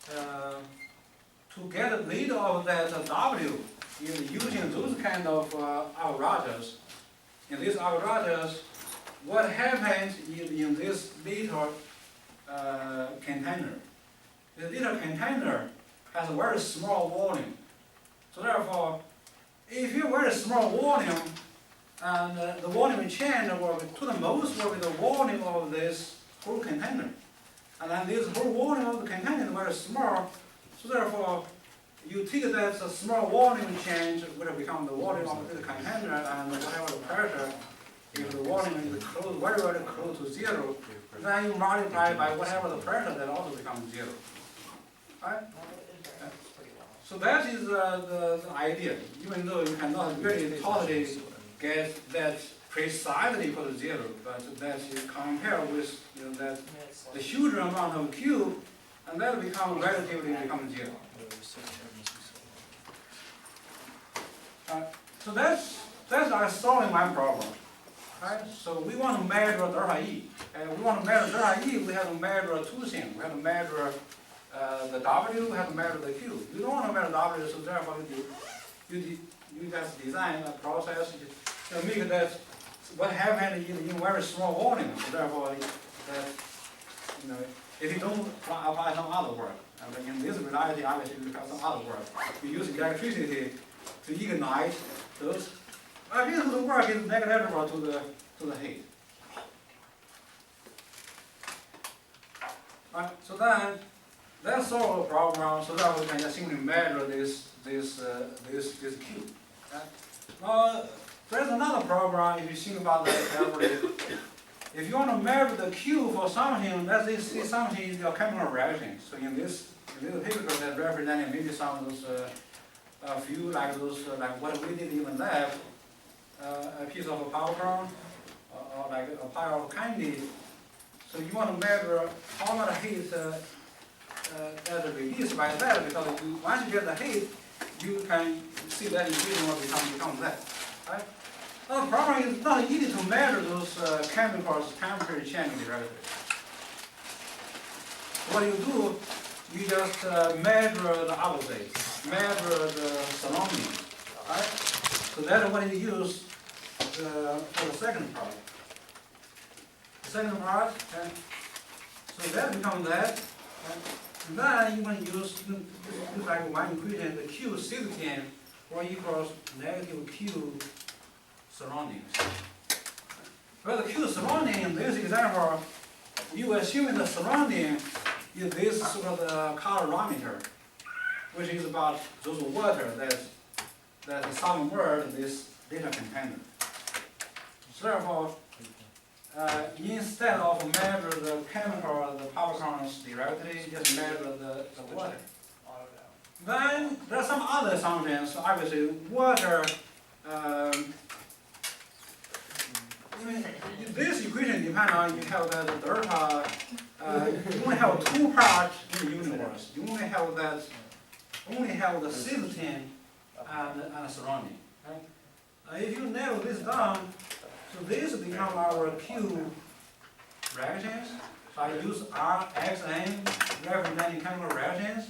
to get rid of that W is using those kind of apparatus. In this apparatus, what happens is in this little container. The little container has a very small volume. So therefore, if you have very small volume, and the volume change will be to the most will be the volume of this whole container. And then this whole volume of the container is very small, so therefore you take that small volume change will become the volume of the container, and whatever the pressure, if the volume is close, very, very close to zero, then you multiply by whatever the pressure, that also becomes zero. Right? So that is the idea, even though you cannot really totally get that precisely for the zero, but that you compare with that the huge amount of Q, and that becomes relatively become zero. So that's like solving one problem. Right? So we want to measure delta E. And we want to measure delta E, we have to measure two things. We have to measure the W, we have to measure the Q. You don't want to measure W, so therefore you just design a process to make that what happens in very small volume. So therefore, if you don't apply some other work, and in this reality, obviously you have some other work. You use electricity to ignite those. I mean, the work is negligible to the heat. Right. So then, let's solve the problem so that we can just simply measure this Q. Okay? There's another problem if you think about that carefully. If you want to measure the Q for something, let's say something is your chemical reaction. So in this little picture that representing maybe some of those, a few like those, like what we did in the lab, a piece of a popcorn, or like a pile of candy. So you want to measure how much heat that is released by that, because once you get the heat, you can see that equation will become that, right? Now the problem is it's not easy to measure those chemicals temperature change directly. What you do, you just measure the opposite, measure the surroundings, right? So that's what you use for the second part. The second part, so that becomes that. And then you want to use like one equation, the Q sigma or equals negative Q surroundings. Well, the Q surrounding in this example, you assume the surrounding is this sort of the calorimeter, which is about those water that submerge this data container. So therefore, instead of measure the chemical, the popcorns directly, just measure the water. Then there are some other assumptions. Obviously, water. This equation depends on you have that delta. You only have two parts in the universe. You only have the system and surrounding. Right? If you narrow this down, so this becomes our Q reactions. So I use Rxn representing chemical reactions.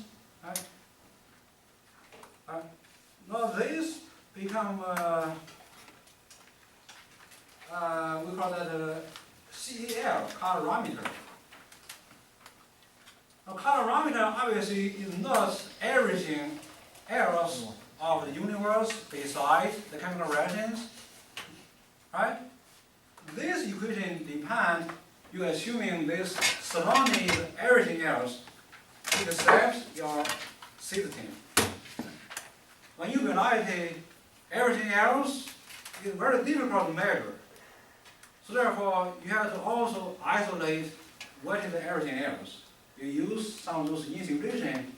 Right? Now this become we call that CAL, calorimeter. Now calorimeter obviously is not everything else of the universe besides the chemical reactions, right? This equation depends, you're assuming this surrounding everything else except your system. When you reality, everything else is very difficult to measure. So therefore, you have to also isolate what is everything else. You use some of those insulation.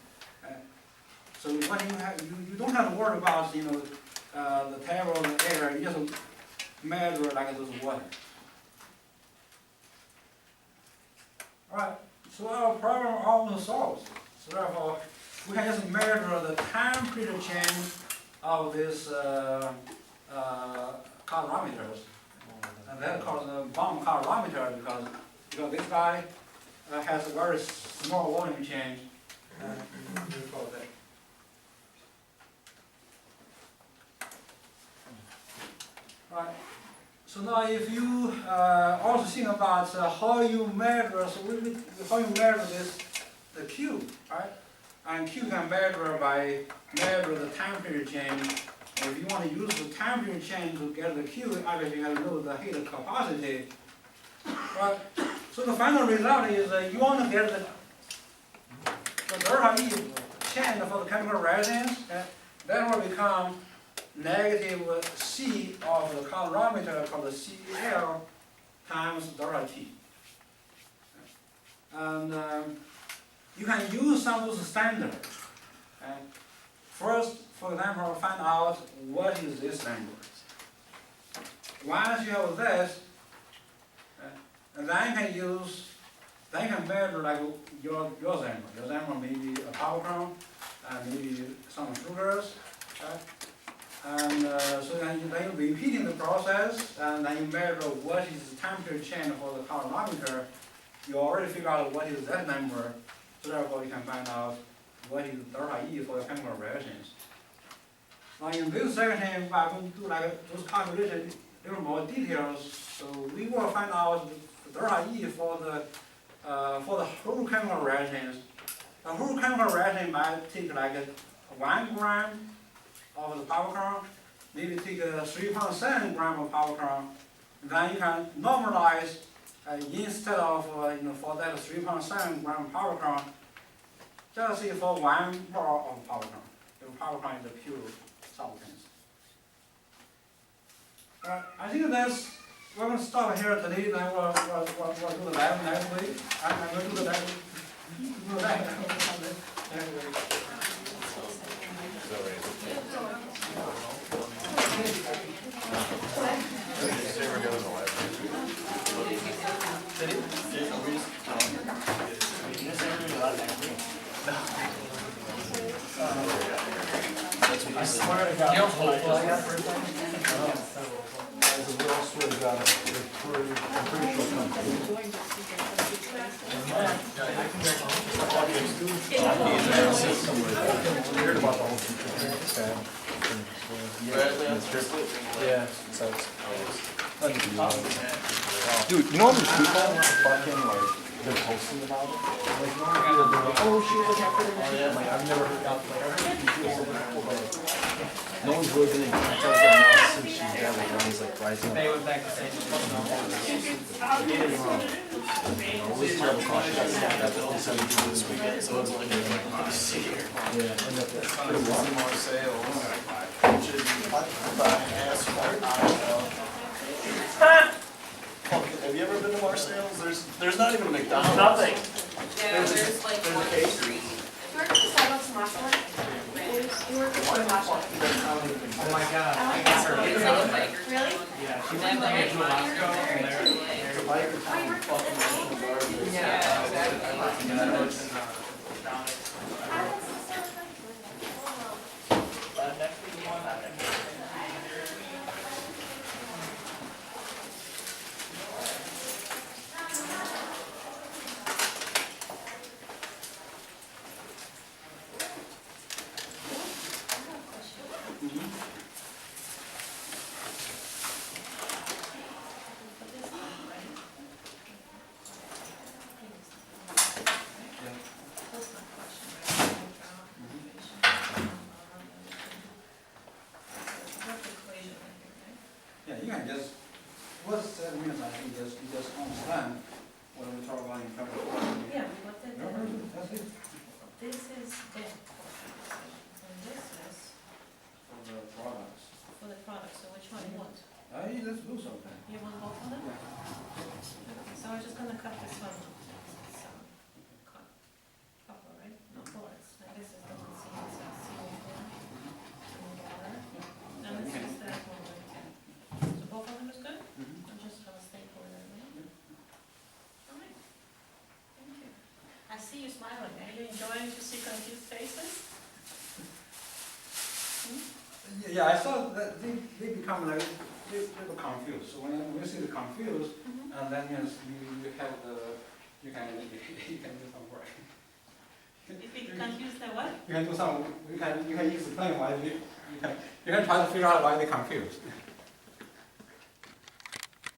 So what you have, you don't have to worry about the table, the air. You just measure like those water. All right. So our problem almost solved. So therefore, we can just measure the temperature change of this calorimeters. And that calls the bomb calorimeter because this guy has a very small volume change. We call that. Right. So now, if you also think about how you measure, how you measure this, the Q, right? And Q can measure by measure the temperature change. If you want to use the temperature change to get the Q, obviously you have to know the heat capacity. Right? So the final result is you want to get the delta E change for the chemical reactions. That will become negative C of the calorimeter called the CL times delta T. And you can use some of those standards. First, for example, find out what is this number. Once you have this, and then you can measure like your sample. Your sample may be a popcorn, and maybe some sugars, right? And so then you're repeating the process, and then you measure what is the temperature change for the calorimeter. You already figure out what is that number, so therefore you can find out what is delta E for the chemical reactions. Now in this section, I'm going to do like those calculations a little more details. So we will find out the delta E for the whole chemical reactions. The whole chemical reaction might take like 1 gram of the popcorn, maybe take 3.7 gram of popcorn. Then you can normalize instead of for that 3.7 gram popcorn, just say for 1 bar of popcorn. If popcorn is a pure substance. I think we're going to stop here today. Then we'll do the lab next week. I'm going to do the lab. I swear to God. You're hopeful. I swear to God, I'm pretty sure. Weird about the whole future thing. Yeah, so it's nothing to do with it. Dude, you know how many people fucking like they're posting about it? Like, you know, they're like, oh shit, what's happening? Like, I've never heard that. Like, I've heard people say that before, but no one's really been in contact with her now since she's got like runs like rising up. They went back to saying, Always terrible caution. That's also this weekend, so it's like, yeah, and that's pretty wild. More sales, which is have you ever been to Marseilles? There's not even a McDonald's. nothing. Yeah, there's like There's a one case. street. You work at the Starbucks in Rockland? You work at the Rockland? Oh my god. I like I that. heard It's it. like a biker. Really? Yeah, she And went then to Alaska and there. Oh, you work at the Yeah, exactly. I like the Starbucks. Yeah, you can just, what's 7 minutes, I think, you just understand what we talk about in chapter 4. Yeah, what did No, that's it. this is it. And this is For the products. for the product, so which one you want? Hey, let's do something. You want both of them? Okay, so I'm just gonna cut this one. So, cut. Copper, right? No, bullets. Now this is the one, see, it says CO4. And water. And this is that one right there. So both of them is good? I'm just gonna staple it in there. All right. Thank you. I see you smiling. Are you enjoying to see confused faces? Yeah, I saw that they become like, they were confused. So when you see the confused, and then you have the, you can do some work. If it confused the what? You can do some, you can explain why you can try to figure out why they're confused.